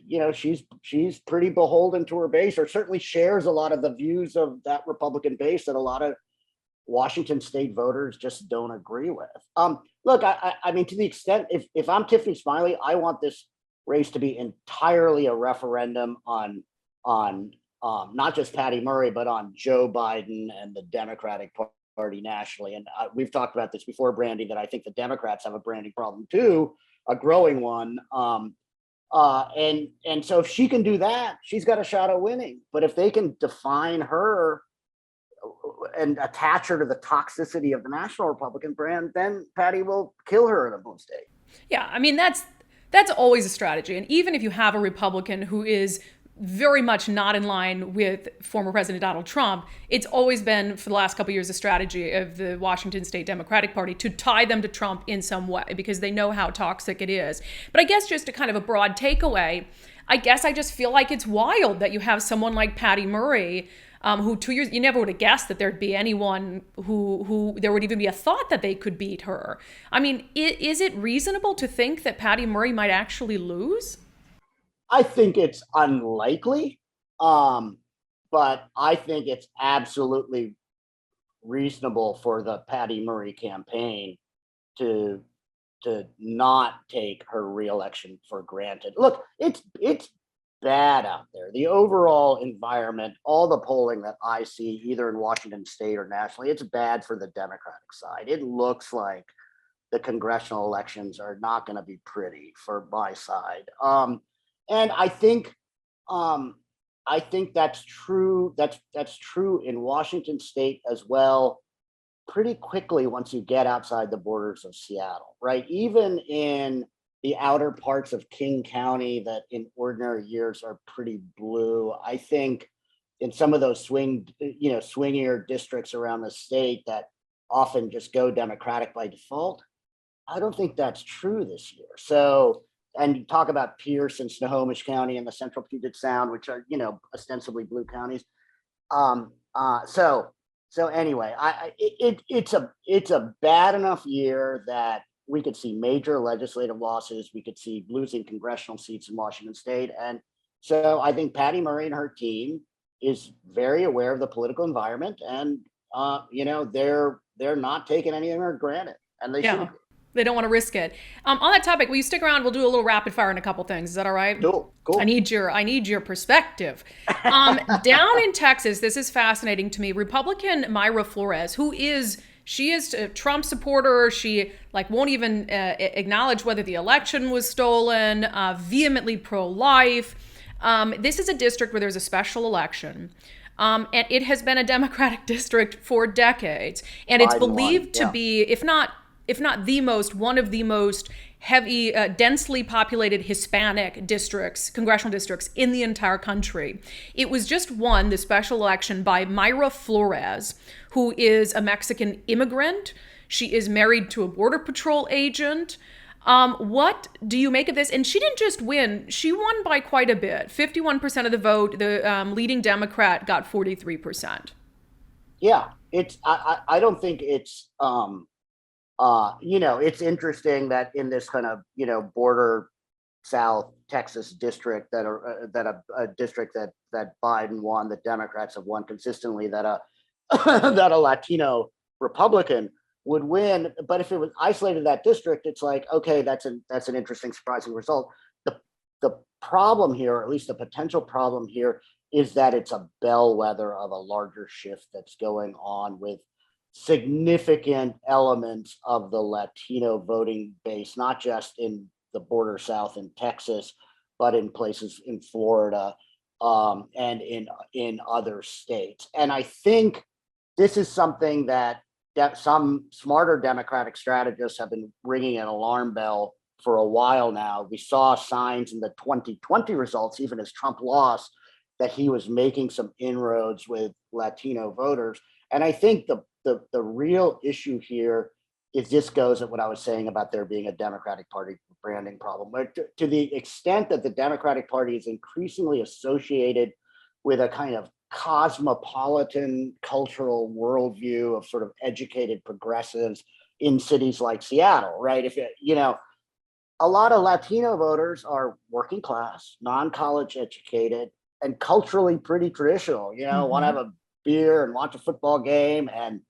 she's pretty beholden to her base, or certainly shares a lot of the views of that Republican base that a lot of Washington State voters just don't agree with. Look, I mean, to the extent, if I'm Tiffany Smiley, I want this race to be entirely a referendum on not just Patty Murray, but on Joe Biden and the Democratic Party nationally. And we've talked about this before, Brandy, that I think the Democrats have a branding problem too, a growing one. And so if she can do that, she's got a shot at winning. But if they can define her and attach her to the toxicity of the National Republican brand, then Patty will kill her in a blue state. Yeah, I mean, that's always a strategy. And even if you have a Republican who is very much not in line with former President Donald Trump, it's always been, for the last couple of years, a strategy of the Washington State Democratic Party to tie them to Trump in some way, because they know how toxic it is. But I guess just a kind of a broad takeaway, I guess I just feel like it's wild that you have someone like Patty Murray, who 2 years, you never would have guessed that there'd be anyone who there would even be a thought that they could beat her. I mean, is it reasonable to think that Patty Murray might actually lose? I think it's unlikely, but I think it's absolutely reasonable for the Patty Murray campaign to not take her reelection for granted. Look, it's bad out there. The overall environment, all the polling that I see, either in Washington State or nationally, it's bad for the Democratic side. It looks like the congressional elections are not going to be pretty for my side. And I think that's true. That's true in Washington State as well. Pretty quickly once you get outside the borders of Seattle, right? Even in the outer parts of King County that in ordinary years are pretty blue, I think in some of those swingier districts around the state that often just go Democratic by default, I don't think that's true this year. So, and you talk about Pierce and Snohomish County and the Central Puget Sound, which are, ostensibly blue counties. So anyway, it's a bad enough year that we could see major legislative losses. We could see losing congressional seats in Washington State. And so I think Patty Murray and her team is very aware of the political environment, and they're not taking anything for granted, and they should. They don't want to risk it. On that topic, will you stick around? We'll do a little rapid fire on a couple things. Is that all right? Cool. I need your perspective. Down in Texas, this is fascinating to me. Republican Myra Flores, she is a Trump supporter. She won't even acknowledge whether the election was stolen. Vehemently pro-life. This is a district where there's a special election. And it has been a Democratic district for decades, and it's believed to be, if not the most, one of the most heavy, densely populated Hispanic districts, congressional districts in the entire country. It was just won, the special election, by Myra Flores, who is a Mexican immigrant. She is married to a Border Patrol agent. What do you make of this? And she didn't just win, she won by quite a bit. 51% of the vote. The leading Democrat got 43%. Yeah, I don't think it's, it's interesting that in this kind of, border South Texas district that a district that Biden won, that Democrats have won consistently, that a Latino Republican would win. But if it was isolated that district, it's like, okay, that's an interesting, surprising result. The problem here, or at least the potential problem here, is that it's a bellwether of a larger shift that's going on with significant elements of the Latino voting base, not just in the border South in Texas, but in places in Florida and in other states. And I think this is something that some smarter Democratic strategists have been ringing an alarm bell for a while now. We saw signs in the 2020 results, even as Trump lost, that he was making some inroads with Latino voters. And I think the real issue here is, this goes at what I was saying about there being a Democratic Party branding problem. But to the extent that the Democratic Party is increasingly associated with a kind of cosmopolitan cultural worldview of sort of educated progressives in cities like Seattle, right? A lot of Latino voters are working class, non-college educated, and culturally pretty traditional, want to have a beer and watch a football game and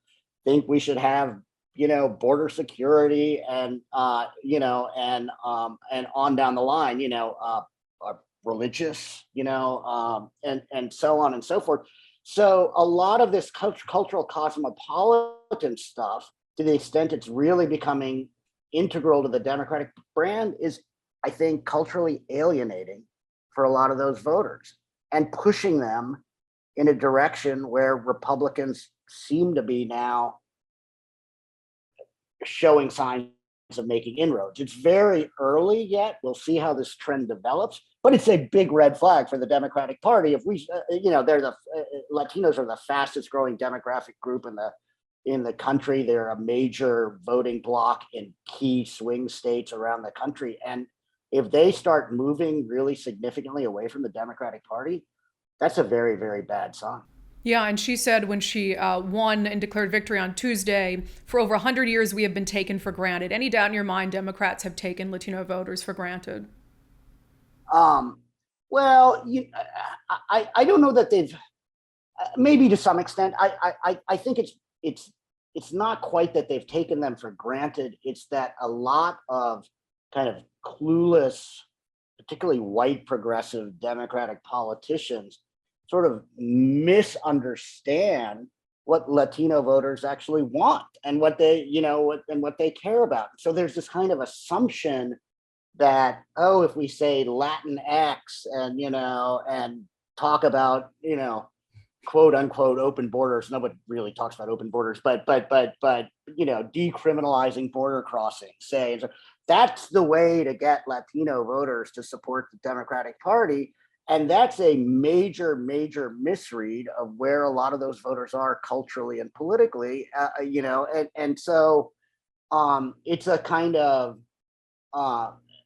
think we should have, border security and, and on down the line, religious, and so on and so forth. So a lot of this cultural cosmopolitan stuff, to the extent it's really becoming integral to the Democratic brand, is, I think, culturally alienating for a lot of those voters and pushing them in a direction where Republicans seem to be now showing signs of making inroads. It's very early yet. We'll see how this trend develops, but it's a big red flag for the Democratic Party. If we, Latinos are the fastest growing demographic group in the country. They're a major voting bloc in key swing states around the country. And if they start moving really significantly away from the Democratic Party, that's a very, very bad sign. Yeah, and she said when she won and declared victory on Tuesday, for over 100 years we have been taken for granted. Any doubt in your mind Democrats have taken Latino voters for granted? Well, I don't know that they've, maybe to some extent. I think it's not quite that they've taken them for granted. It's that a lot of kind of clueless, particularly white progressive Democratic politicians, sort of misunderstand what Latino voters actually want and what they, what they care about. So there's this kind of assumption that, if we say Latin X and, and talk about, quote unquote open borders, nobody really talks about open borders, but decriminalizing border crossing, say, that's the way to get Latino voters to support the Democratic Party. And that's a major, major misread of where a lot of those voters are culturally and politically, and so it's a kind of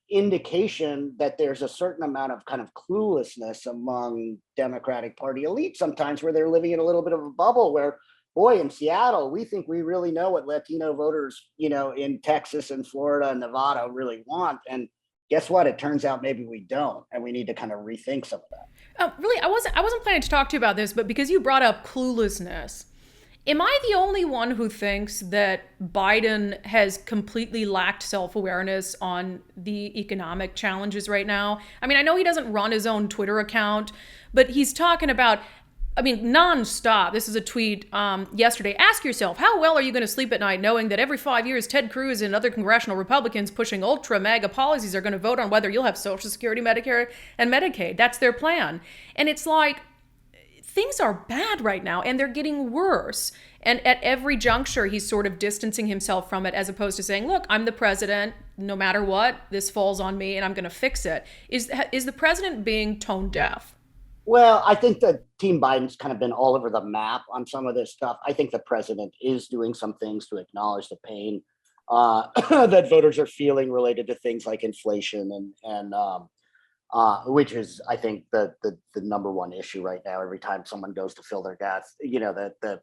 indication that there's a certain amount of kind of cluelessness among Democratic Party elites sometimes, where they're living in a little bit of a bubble where, boy, in Seattle, we think we really know what Latino voters, in Texas and Florida and Nevada really want. And guess what? It turns out maybe we don't, and we need to kind of rethink some of that. Really, I wasn't planning to talk to you about this, but because you brought up cluelessness, Am I the only one who thinks that Biden has completely lacked self-awareness on the economic challenges right now? I mean, I know he doesn't run his own Twitter account, but he's talking about, I mean, nonstop. This is a tweet yesterday. Ask yourself, how well are you going to sleep at night knowing that every 5 years, Ted Cruz and other congressional Republicans pushing ultra MAGA policies are going to vote on whether you'll have Social Security, Medicare, and Medicaid. That's their plan. And it's like, things are bad right now and they're getting worse. And at every juncture, he's sort of distancing himself from it as opposed to saying, look, I'm the president. No matter what, this falls on me and I'm going to fix it. Is the president being tone deaf? Well, I think that Team Biden's kind of been all over the map on some of this stuff. I think the president is doing some things to acknowledge the pain that voters are feeling related to things like inflation and which is, I think, the number one issue right now. Every time someone goes to fill their gas, that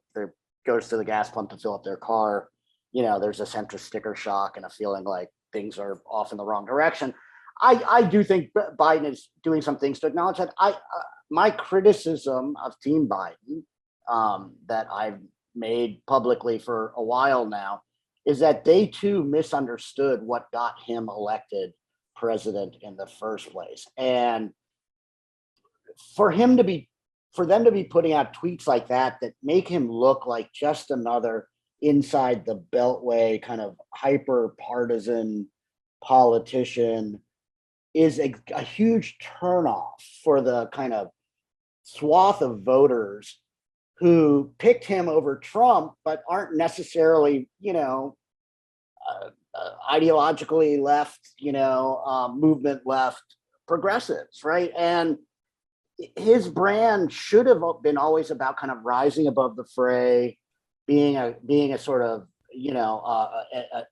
goes to the gas pump to fill up their car, there's a sense of sticker shock and a feeling like things are off in the wrong direction. I do think Biden is doing some things to acknowledge that. My criticism of Team Biden that I've made publicly for a while now is that they too misunderstood what got him elected president in the first place. And for them to be putting out tweets like that make him look like just another inside the beltway kind of hyper partisan politician is a huge turnoff for the kind of swath of voters who picked him over Trump, but aren't necessarily, ideologically left, movement left progressives, right? And his brand should have been always about kind of rising above the fray, being a sort of,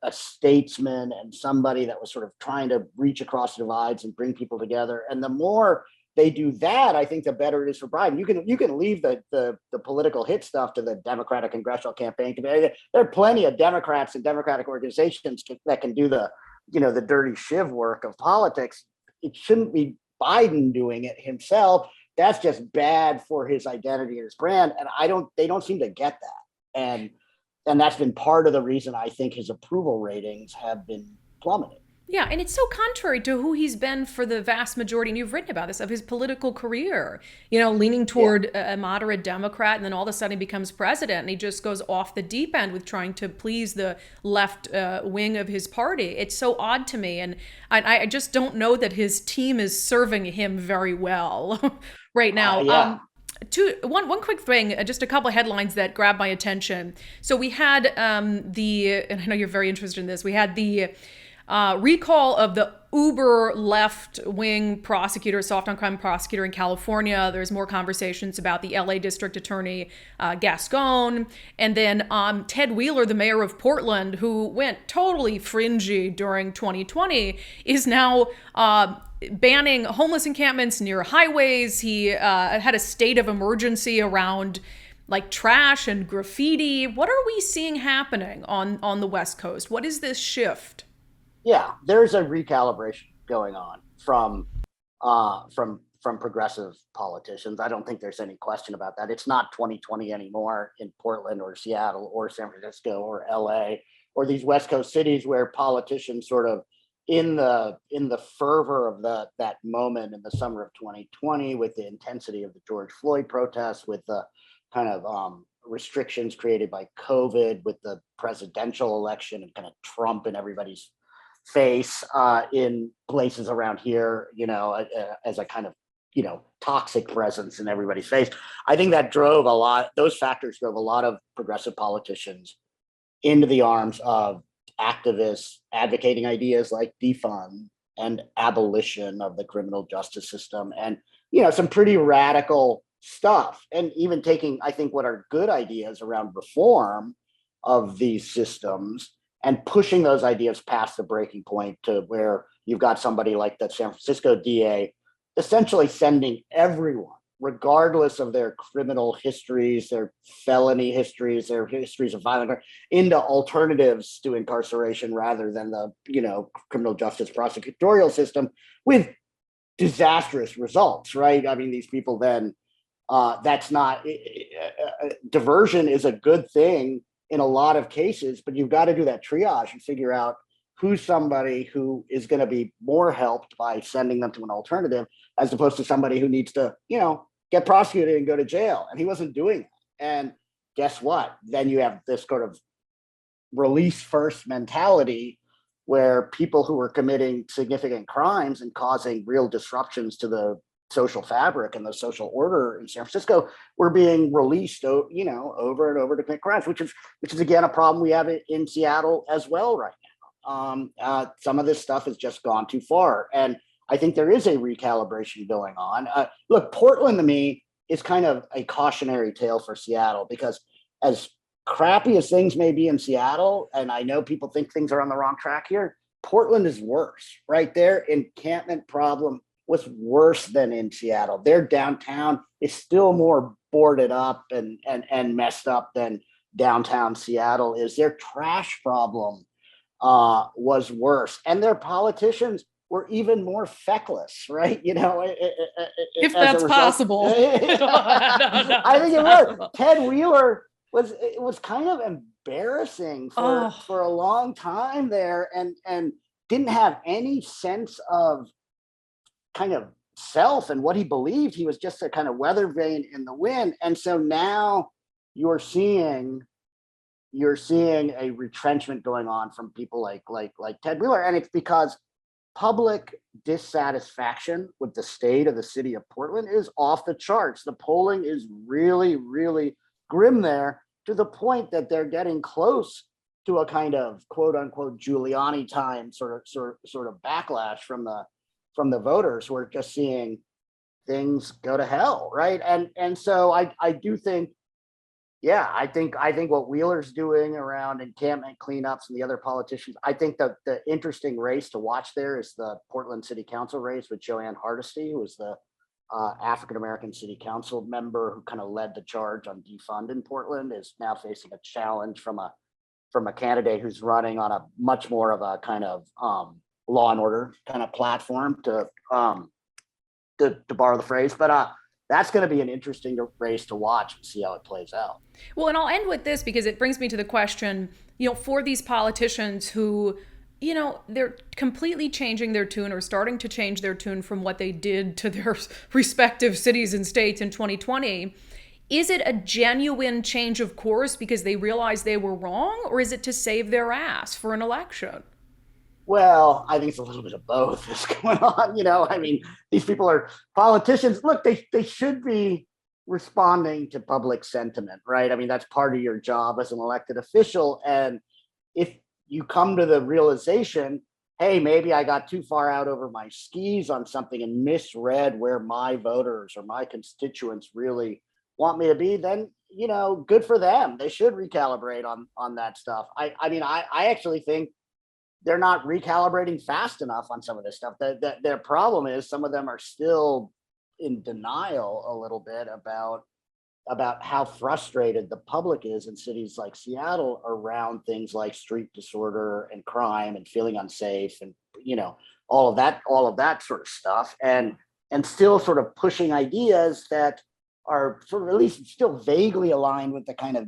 a statesman and somebody that was sort of trying to reach across divides and bring people together. And the more they do that, I think the better it is for Biden. You can leave the political hit stuff to the Democratic Congressional Campaign Committee. There are plenty of Democrats and Democratic organizations that can do the dirty shiv work of politics. It shouldn't be Biden doing it himself. That's just bad for his identity and his brand. And they don't seem to get that. And that's been part of the reason I think his approval ratings have been plummeting. Yeah, and it's so contrary to who he's been for the vast majority, and you've written about this, of his political career, leaning toward a moderate Democrat, and then all of a sudden he becomes president, and he just goes off the deep end with trying to please the left wing of his party. It's so odd to me, and I just don't know that his team is serving him very well right now. One quick thing, just a couple of headlines that grabbed my attention. So we had and I know you're very interested in this, we had the recall of the uber left-wing prosecutor, soft on crime prosecutor in California. There's more conversations about the LA District Attorney Gascon, and then Ted Wheeler, the mayor of Portland, who went totally fringy during 2020, is now banning homeless encampments near highways. He had a state of emergency around like trash and graffiti. What are we seeing happening on the West Coast? What is this shift? Yeah, there's a recalibration going on from progressive politicians. I don't think there's any question about that. It's not 2020 anymore in Portland or Seattle or San Francisco or LA or these West Coast cities where politicians sort of in the fervor of that moment in the summer of 2020, with the intensity of the George Floyd protests, with the kind of restrictions created by COVID, with the presidential election and kind of Trump in everybody's face in places around here, as a kind of, toxic presence in everybody's face. I think that those factors drove a lot of progressive politicians into the arms of activists advocating ideas like defund and abolition of the criminal justice system, and some pretty radical stuff, and even taking, I think, what are good ideas around reform of these systems and pushing those ideas past the breaking point to where you've got somebody like the San Francisco DA essentially sending everyone, regardless of their criminal histories, their felony histories, their histories of violent crime, into alternatives to incarceration rather than the criminal justice prosecutorial system, with disastrous results, right? I mean, these people then That's not diversion is a good thing in a lot of cases, but you've got to do that triage and figure out who's somebody who is going to be more helped by sending them to an alternative, as opposed to somebody who needs to, get prosecuted and go to jail. And he wasn't doing that. And guess what? Then you have this sort of release first mentality where people who are committing significant crimes and causing real disruptions to the social fabric and the social order in San Francisco were being released, over and over to commit crimes, which is again a problem we have in Seattle as well right now. Some of this stuff has just gone too far, and I think there is a recalibration going on. Look, Portland to me is kind of a cautionary tale for Seattle, because as crappy as things may be in Seattle, and I know people think things are on the wrong track here, Portland is worse, right? Their encampment problem was worse than in Seattle. Their downtown is still more boarded up and messed up than downtown Seattle is. Their trash problem was worse, and their politicians were even more feckless, right? If that's possible. I think it was. Ted Wheeler was kind of embarrassing for a long time there, and didn't have any sense of kind of self and what he believed. He was just a kind of weather vane in the wind. And so now you're seeing a retrenchment going on from people like Ted Wheeler. And it's because public dissatisfaction with the state of the city of Portland is off the charts. The polling is really, really grim there, to the point that they're getting close to a kind of quote unquote Giuliani time sort of backlash from the voters who are just seeing things go to hell, right? And so I do think, I think what Wheeler's doing around encampment cleanups and the other politicians, I think that the interesting race to watch there is the Portland City Council race with Joanne Hardesty, who was the African-American city council member who kind of led the charge on defund in Portland, is now facing a challenge from a candidate who's running on a much more of a kind of law and order kind of platform, to borrow the phrase. But that's going to be an interesting race to watch and see how it plays out. Well, and I'll end with this, because it brings me to the question, for these politicians who, they're completely changing their tune, or starting to change their tune from what they did to their respective cities and states in 2020. Is it a genuine change of course because they realize they were wrong, or is it to save their ass for an election? Well, I think it's a little bit of both that's going on. I mean, these people are politicians. Look, they should be responding to public sentiment, right? I mean, that's part of your job as an elected official. And if you come to the realization, hey, maybe I got too far out over my skis on something and misread where my voters or my constituents really want me to be, then, good for them. They should recalibrate on that stuff. I actually think they're not recalibrating fast enough on some of this stuff. Their problem is some of them are still in denial a little bit about how frustrated the public is in cities like Seattle around things like street disorder and crime and feeling unsafe and all of that sort of stuff, and still sort of pushing ideas that are sort of at least still vaguely aligned with the kind of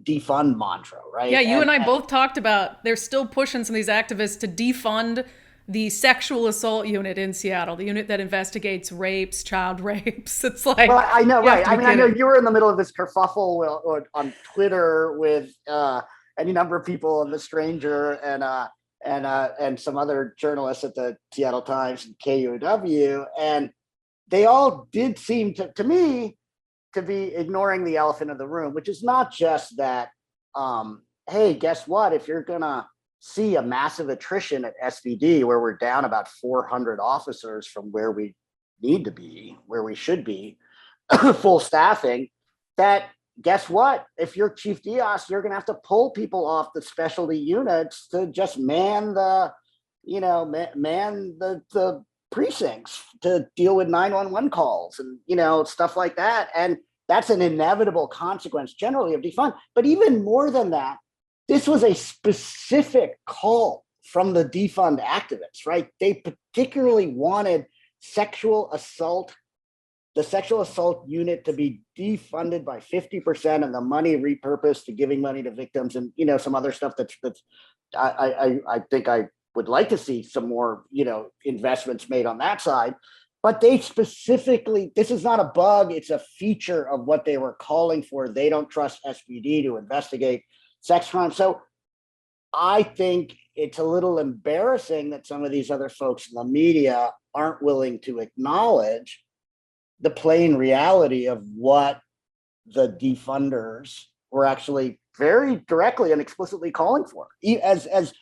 defund mantra, right? Yeah, you and I both talked about they're still pushing some of these activists to defund the sexual assault unit in Seattle, the unit that investigates rapes, child rapes. It's like, well, I know, right? I know you were in the middle of this kerfuffle on Twitter with any number of people and The Stranger and some other journalists at the Seattle Times and KUOW, and they all did seem to me to be ignoring the elephant in the room, which is not just that, hey, guess what? If you're going to see a massive attrition at SVD, where we're down about 400 officers from where we need to be, where we should be, full staffing, that guess what? If you're Chief Diaz, you're going to have to pull people off the specialty units to just man the precincts to deal with 911 calls and, stuff like that. And that's an inevitable consequence generally of defund. But even more than that, this was a specific call from the defund activists, right? They particularly wanted sexual assault the sexual assault unit to be defunded by 50% and the money repurposed to giving money to victims and, some other stuff that's I think I would like to see some more, investments made on that side. But they specifically, this is not a bug, it's a feature of what they were calling for. They don't trust SPD to investigate sex crimes. So I think it's a little embarrassing that some of these other folks in the media aren't willing to acknowledge the plain reality of what the defunders were actually very directly and explicitly calling for. As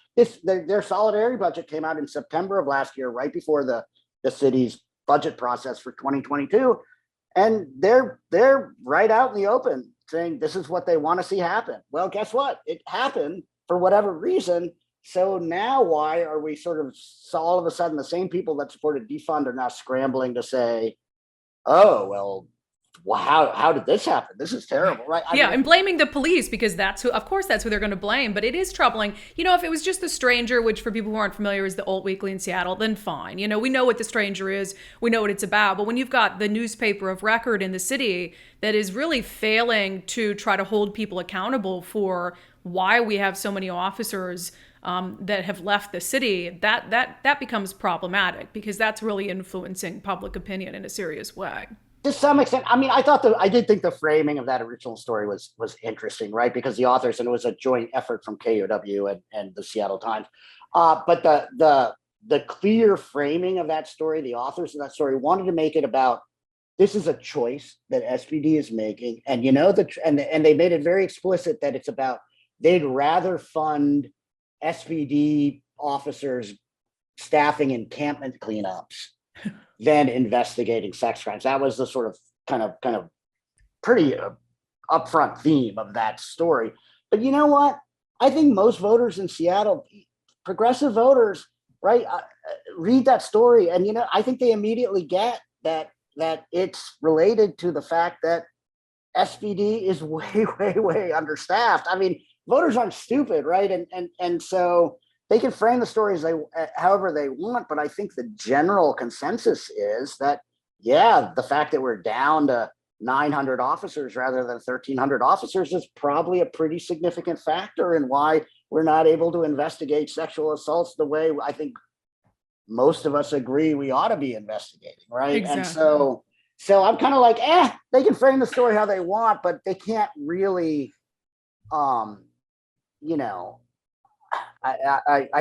their solidarity budget came out in September of last year, right before the city's budget process for 2022, and they're right out in the open saying this is what they want to see happen. Well, guess what? It happened for whatever reason. So now why are we all of a sudden the same people that supported defund are now scrambling to say, oh, well, how did this happen? This is terrible, right? And blaming the police because of course that's who they're going to blame. But it is troubling. If it was just The Stranger, which for people who aren't familiar is the alt weekly in Seattle, then fine. We know what The Stranger is. We know what it's about. But when you've got the newspaper of record in the city that is really failing to try to hold people accountable for why we have so many officers that have left the city, that becomes problematic because that's really influencing public opinion in a serious way. To some extent, I did think the framing of that original story was interesting, right? Because the authors, and it was a joint effort from KUOW and the Seattle Times, but the clear framing of that story, the authors of that story wanted to make it about this is a choice that SPD is making, and and they made it very explicit that it's about they'd rather fund SPD officers staffing encampment cleanups than investigating sex crimes. That was the sort of kind of pretty upfront theme of that story. But you know what? I think most voters in Seattle, progressive voters, right, read that story, and I think they immediately get that it's related to the fact that SPD is way understaffed. Voters aren't stupid, right? And so they can frame the stories however they want, but I think the general consensus is that, the fact that we're down to 900 officers rather than 1,300 officers is probably a pretty significant factor in why we're not able to investigate sexual assaults the way I think most of us agree we ought to be investigating, right? Exactly. And so I'm kind of like, they can frame the story how they want, but they can't really, I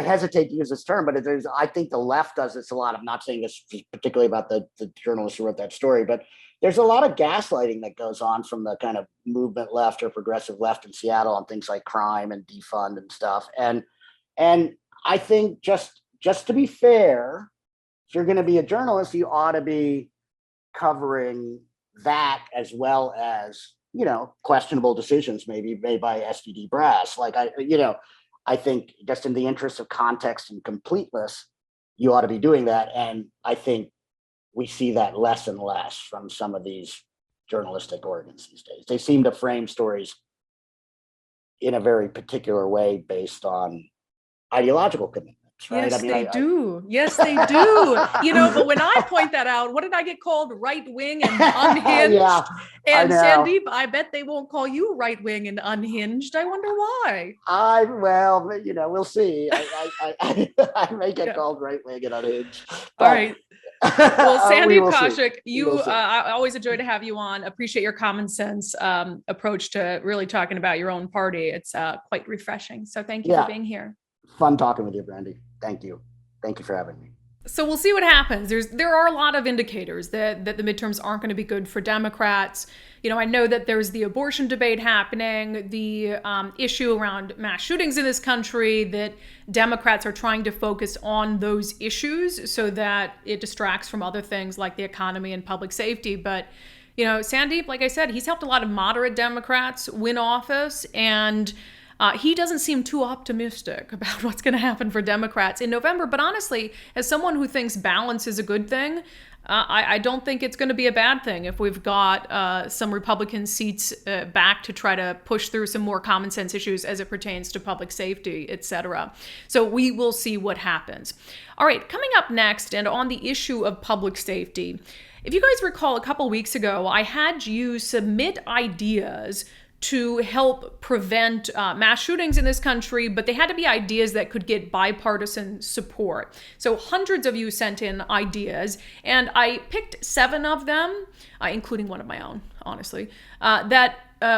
hesitate to use this term, but I think the left does this a lot. I'm not saying this particularly about the journalist who wrote that story, but there's a lot of gaslighting that goes on from the kind of movement left or progressive left in Seattle on things like crime and defund and stuff. And I think just to be fair, if you're going to be a journalist, you ought to be covering that as well as, questionable decisions maybe made by SPD brass. I think just in the interest of context and completeness, you ought to be doing that. And I think we see that less and less from some of these journalistic organs these days. They seem to frame stories in a very particular way based on ideological commitments. Right? Yes, they do. Yes, they do. But when I point that out, what did I get called? Right wing and unhinged. Yeah, and Sandeep, I bet they won't call you right wing and unhinged. I wonder why. We'll see. I may get called right wing and unhinged. All right. Well, Sandeep Kaushik, I always enjoy to have you on. Appreciate your common sense approach to really talking about your own party. It's quite refreshing. So thank you for being here. Fun talking with you, Brandy. Thank you. Thank you for having me. So we'll see what happens. There are a lot of indicators that the midterms aren't going to be good for Democrats. I know that there's the abortion debate happening, the issue around mass shootings in this country, that Democrats are trying to focus on those issues so that it distracts from other things like the economy and public safety. But, Sandeep, like I said, he's helped a lot of moderate Democrats win office, and he doesn't seem too optimistic about what's going to happen for Democrats in November. But honestly, as someone who thinks balance is a good thing, I don't think it's going to be a bad thing if we've got some Republican seats back to try to push through some more common sense issues as it pertains to public safety, etc. So we will see what happens. All right, coming up next, and on the issue of public safety, if you guys recall, a couple weeks ago, I had you submit ideas to help prevent mass shootings in this country, but they had to be ideas that could get bipartisan support. So hundreds of you sent in ideas, and I picked 7 of them, including one of my own, honestly, that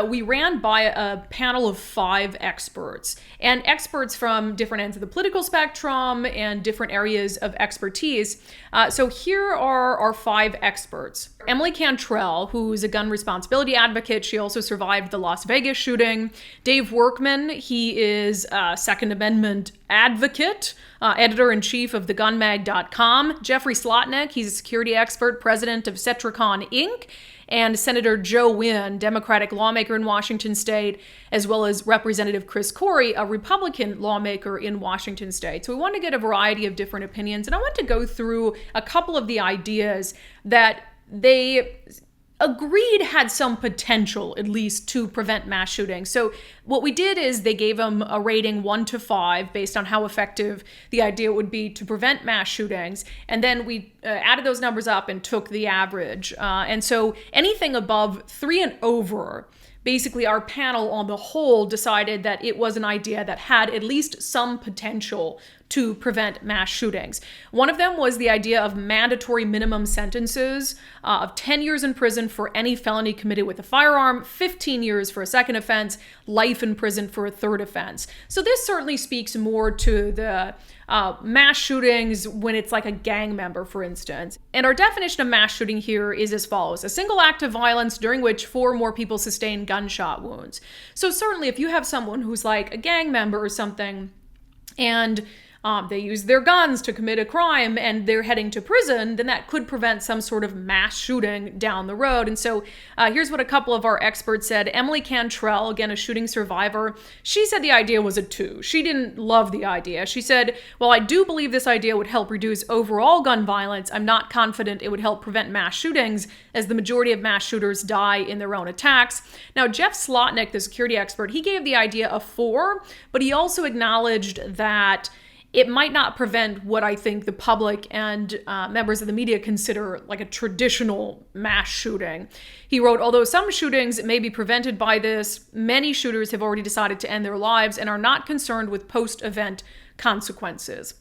we ran by a panel of 5 experts, and experts from different ends of the political spectrum and different areas of expertise. So here are our 5 experts. Emily Cantrell, who's a gun responsibility advocate. She also survived the Las Vegas shooting. Dave Workman, he is a Second Amendment advocate, editor-in-chief of thegunmag.com. Jeffrey Slotnick, he's a security expert, president of Cetricon Inc., and Senator Joe Wynn, Democratic lawmaker in Washington state, as well as Representative Chris Corey, a Republican lawmaker in Washington state. So we want to get a variety of different opinions, and I want to go through a couple of the ideas that they agreed had some potential, at least, to prevent mass shootings. So what we did is they gave them a rating 1 to 5 based on how effective the idea would be to prevent mass shootings. And then we added those numbers up and took the average. And so anything above 3 and over, basically our panel on the whole decided that it was an idea that had at least some potential to prevent mass shootings. One of them was the idea of mandatory minimum sentences of 10 years in prison for any felony committed with a firearm, 15 years for a second offense, life in prison for a third offense. So this certainly speaks more to the mass shootings when it's like a gang member, for instance. And our definition of mass shooting here is as follows: a single act of violence during which 4 or more people sustain gunshot wounds. So certainly if you have someone who's like a gang member or something, and they use their guns to commit a crime and they're heading to prison, then that could prevent some sort of mass shooting down the road. And so here's what a couple of our experts said. Emily Cantrell, again, a shooting survivor, she said the idea was a 2. She didn't love the idea. She said, "Well, I do believe this idea would help reduce overall gun violence. I'm not confident it would help prevent mass shootings, as the majority of mass shooters die in their own attacks." Now, Jeff Slotnick, the security expert, he gave the idea a 4, but he also acknowledged that it might not prevent what I think the public and members of the media consider like a traditional mass shooting. He wrote, "Although some shootings may be prevented by this, many shooters have already decided to end their lives and are not concerned with post-event consequences."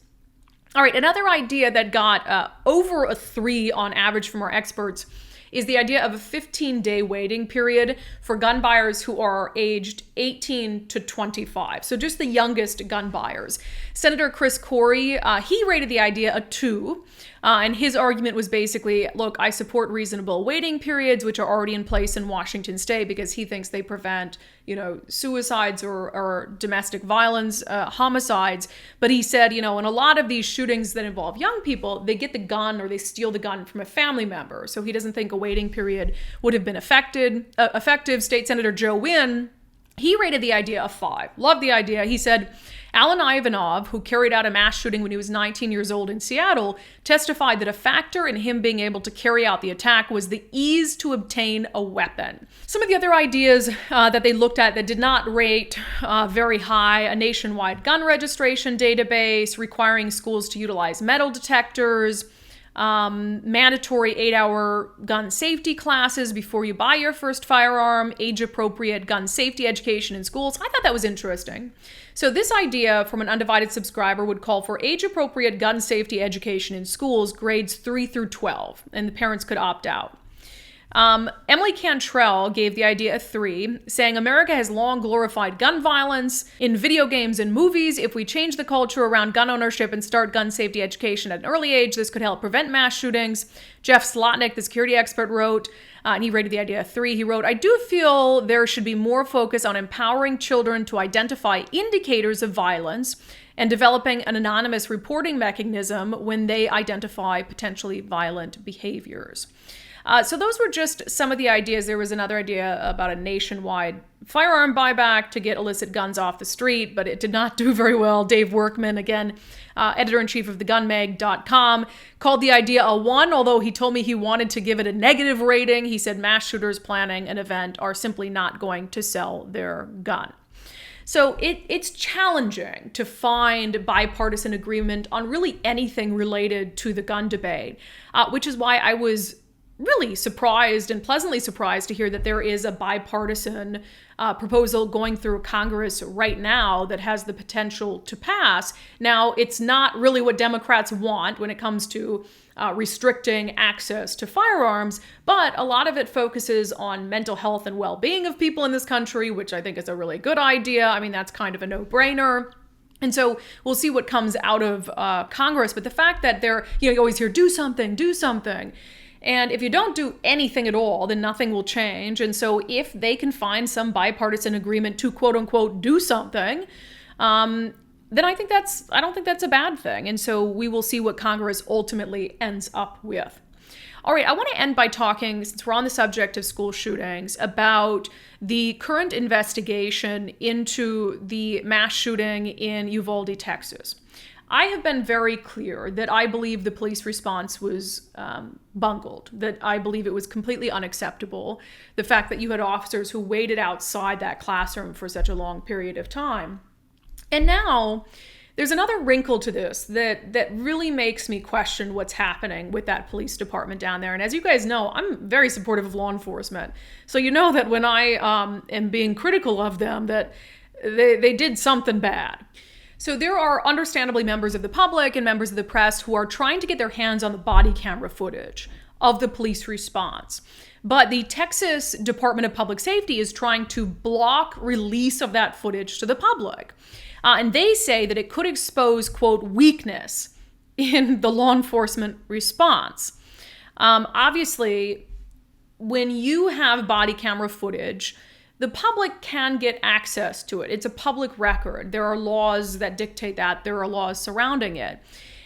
All right, another idea that got over a 3 on average from our experts is the idea of a 15-day waiting period for gun buyers who are aged 18 to 25. So just the youngest gun buyers. Senator Chris Corey, he rated the idea a 2. And his argument was basically, look, I support reasonable waiting periods, which are already in place in Washington state, because he thinks they prevent, suicides or domestic violence, homicides. But he said, in a lot of these shootings that involve young people, they get the gun or they steal the gun from a family member. So he doesn't think a waiting period would have been effective. State Senator Joe Wynn, he rated the idea a 5. Loved the idea. He said, Alan Ivanov, who carried out a mass shooting when he was 19 years old in Seattle, testified that a factor in him being able to carry out the attack was the ease to obtain a weapon. Some of the other ideas that they looked at that did not rate very high: a nationwide gun registration database, requiring schools to utilize metal detectors, mandatory 8-hour gun safety classes before you buy your first firearm, age-appropriate gun safety education in schools. I thought that was interesting. So this idea from an undivided subscriber would call for age-appropriate gun safety education in schools, grades 3 through 12, and the parents could opt out. Emily Cantrell gave the idea a 3, saying America has long glorified gun violence in video games and movies. If we change the culture around gun ownership and start gun safety education at an early age, this could help prevent mass shootings. Jeff Slotnick, the security expert, wrote, and he rated the idea a 3. He wrote, I do feel there should be more focus on empowering children to identify indicators of violence and developing an anonymous reporting mechanism when they identify potentially violent behaviors. So those were just some of the ideas. There was another idea about a nationwide firearm buyback to get illicit guns off the street, but it did not do very well. Dave Workman, again, editor-in-chief of thegunmag.com, called the idea a 1, although he told me he wanted to give it a negative rating. He said mass shooters planning an event are simply not going to sell their gun. So it's challenging to find bipartisan agreement on really anything related to the gun debate, which is why I was really surprised and pleasantly surprised to hear that there is a bipartisan proposal going through Congress right now that has the potential to pass. Now, it's not really what Democrats want when it comes to restricting access to firearms, but a lot of it focuses on mental health and well-being of people in this country, which I think is a really good idea. I mean, that's kind of a no-brainer. And so we'll see what comes out of Congress. But the fact that you always hear, do something, do something. And if you don't do anything at all, then nothing will change. And so if they can find some bipartisan agreement to quote unquote do something, then I don't think that's a bad thing. And so we will see what Congress ultimately ends up with. All right, I want to end by talking, since we're on the subject of school shootings, about the current investigation into the mass shooting in Uvalde, Texas. I have been very clear that I believe the police response was bungled, that I believe it was completely unacceptable. The fact that you had officers who waited outside that classroom for such a long period of time. And now there's another wrinkle to this that really makes me question what's happening with that police department down there. And as you guys know, I'm very supportive of law enforcement. So you know that when I am being critical of them, that they did something bad. So there are understandably members of the public and members of the press who are trying to get their hands on the body camera footage of the police response. But the Texas Department of Public Safety is trying to block release of that footage to the public. And they say that it could expose, quote, weakness in the law enforcement response. Obviously, when you have body camera footage, the public can get access to it. It's a public record. There are laws that dictate that. There are laws surrounding it.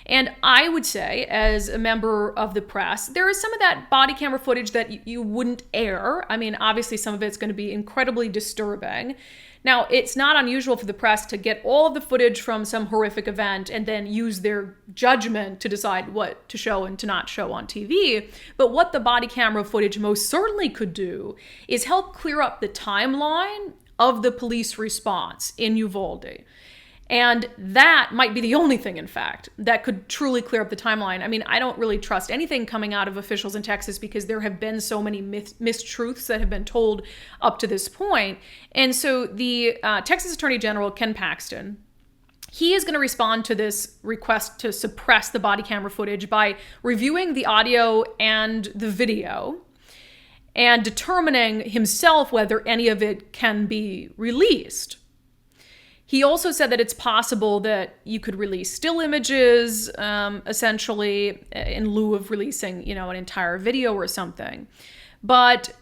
And I would say, as a member of the press, there is some of that body camera footage that you wouldn't air. I mean, obviously, some of it's going to be incredibly disturbing. Now, it's not unusual for the press to get all of the footage from some horrific event and then use their judgment to decide what to show and to not show on TV. But what the body camera footage most certainly could do is help clear up the timeline of the police response in Uvalde. And that might be the only thing, in fact, that could truly clear up the timeline. I mean, I don't really trust anything coming out of officials in Texas because there have been so many mistruths that have been told up to this point. And so the Texas Attorney General, Ken Paxton, he is going to respond to this request to suppress the body camera footage by reviewing the audio and the video and determining himself whether any of it can be released. He also said that it's possible that you could release still images, essentially, in lieu of releasing, an entire video or something. But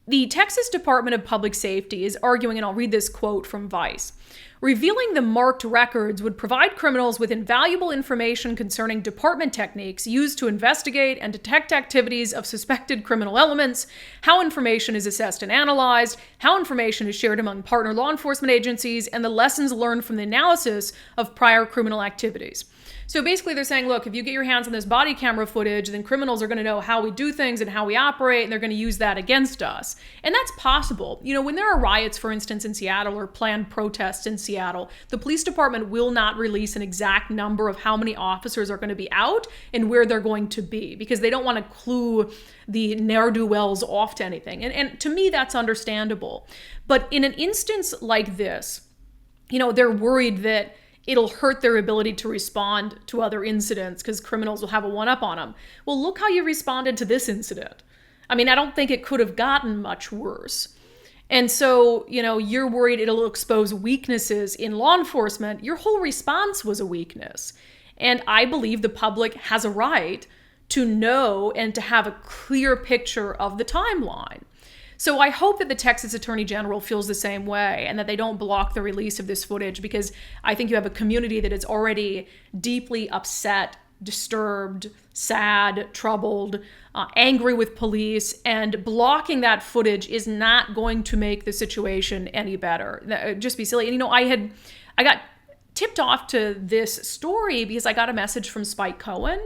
the Texas Department of Public Safety is arguing, and I'll read this quote from Vice, revealing the marked records would provide criminals with invaluable information concerning department techniques used to investigate and detect activities of suspected criminal elements, how information is assessed and analyzed, how information is shared among partner law enforcement agencies, and the lessons learned from the analysis of prior criminal activities. So basically they're saying, look, if you get your hands on this body camera footage, then criminals are going to know how we do things and how we operate, and they're going to use that against us. And that's possible. When there are riots, for instance, in Seattle or planned protests in Seattle, the police department will not release an exact number of how many officers are going to be out and where they're going to be because they don't want to clue the ne'er-do-wells off to anything. And to me, that's understandable. But in an instance like this, they're worried that it'll hurt their ability to respond to other incidents because criminals will have a one-up on them. Well, look how you responded to this incident. I mean, I don't think it could have gotten much worse. And so, you're worried it'll expose weaknesses in law enforcement. Your whole response was a weakness. And I believe the public has a right to know and to have a clear picture of the timeline. So I hope that the Texas Attorney General feels the same way and that they don't block the release of this footage because I think you have a community that is already deeply upset disturbed, sad, troubled, angry with police, and blocking that footage is not going to make the situation any better. Just be silly. And I got tipped off to this story because I got a message from Spike Cohen.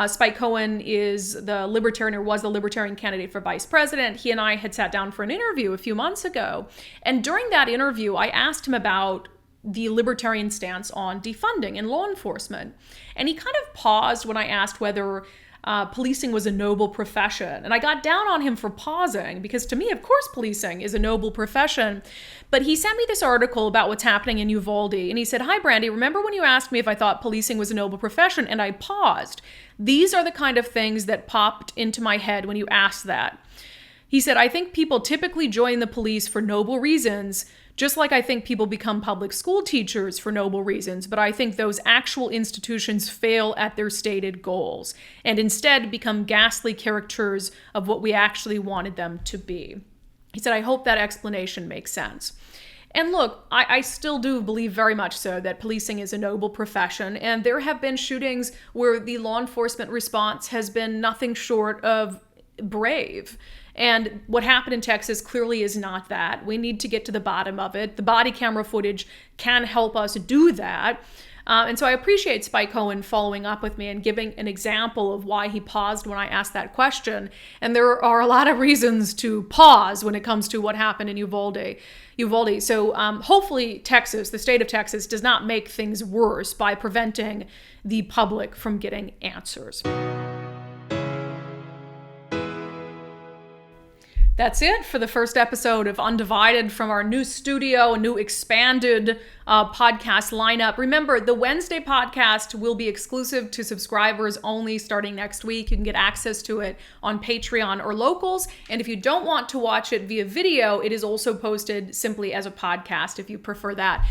Spike Cohen is the libertarian, or was the libertarian candidate for vice president. He and I had sat down for an interview a few months ago. And during that interview, I asked him about the libertarian stance on defunding in law enforcement. And he kind of paused when I asked whether policing was a noble profession. And I got down on him for pausing because to me, of course, policing is a noble profession. But he sent me this article about what's happening in Uvalde. And he said, "Hi, Brandy, remember when you asked me if I thought policing was a noble profession?" And I paused. These are the kind of things that popped into my head when you asked that. He said, "I think people typically join the police for noble reasons, just like I think people become public school teachers for noble reasons, but I think those actual institutions fail at their stated goals and instead become ghastly caricatures of what we actually wanted them to be." He said, "I hope that explanation makes sense." And look, I still do believe very much so that policing is a noble profession, and there have been shootings where the law enforcement response has been nothing short of brave. And what happened in Texas clearly is not that. We need to get to the bottom of it. The body camera footage can help us do that. And so I appreciate Spike Cohen following up with me and giving an example of why he paused when I asked that question. And there are a lot of reasons to pause when it comes to what happened in Uvalde. So hopefully Texas, the state of Texas, does not make things worse by preventing the public from getting answers. That's it for the first episode of Undivided from our new studio, a new expanded podcast lineup. Remember, the Wednesday podcast will be exclusive to subscribers only starting next week. You can get access to it on Patreon or Locals. And if you don't want to watch it via video, it is also posted simply as a podcast if you prefer that.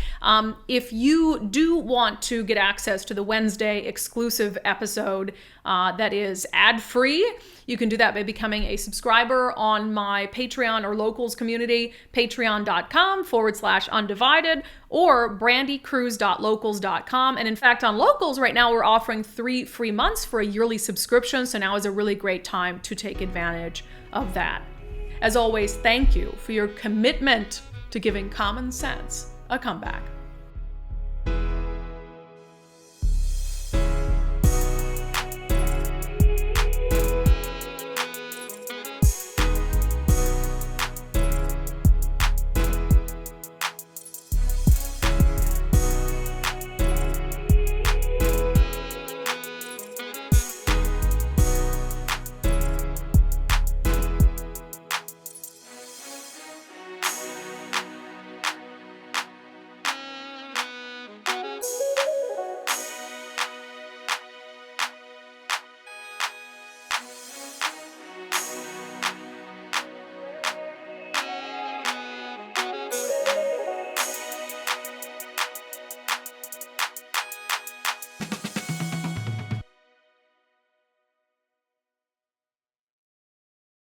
If you do want to get access to the Wednesday exclusive episode that is ad-free, you can do that by becoming a subscriber on my Patreon or Locals community, patreon.com/undivided or brandycruz.locals.com. And in fact, on Locals right now, we're offering 3 free months for a yearly subscription. So now is a really great time to take advantage of that. As always, thank you for your commitment to giving common sense a comeback.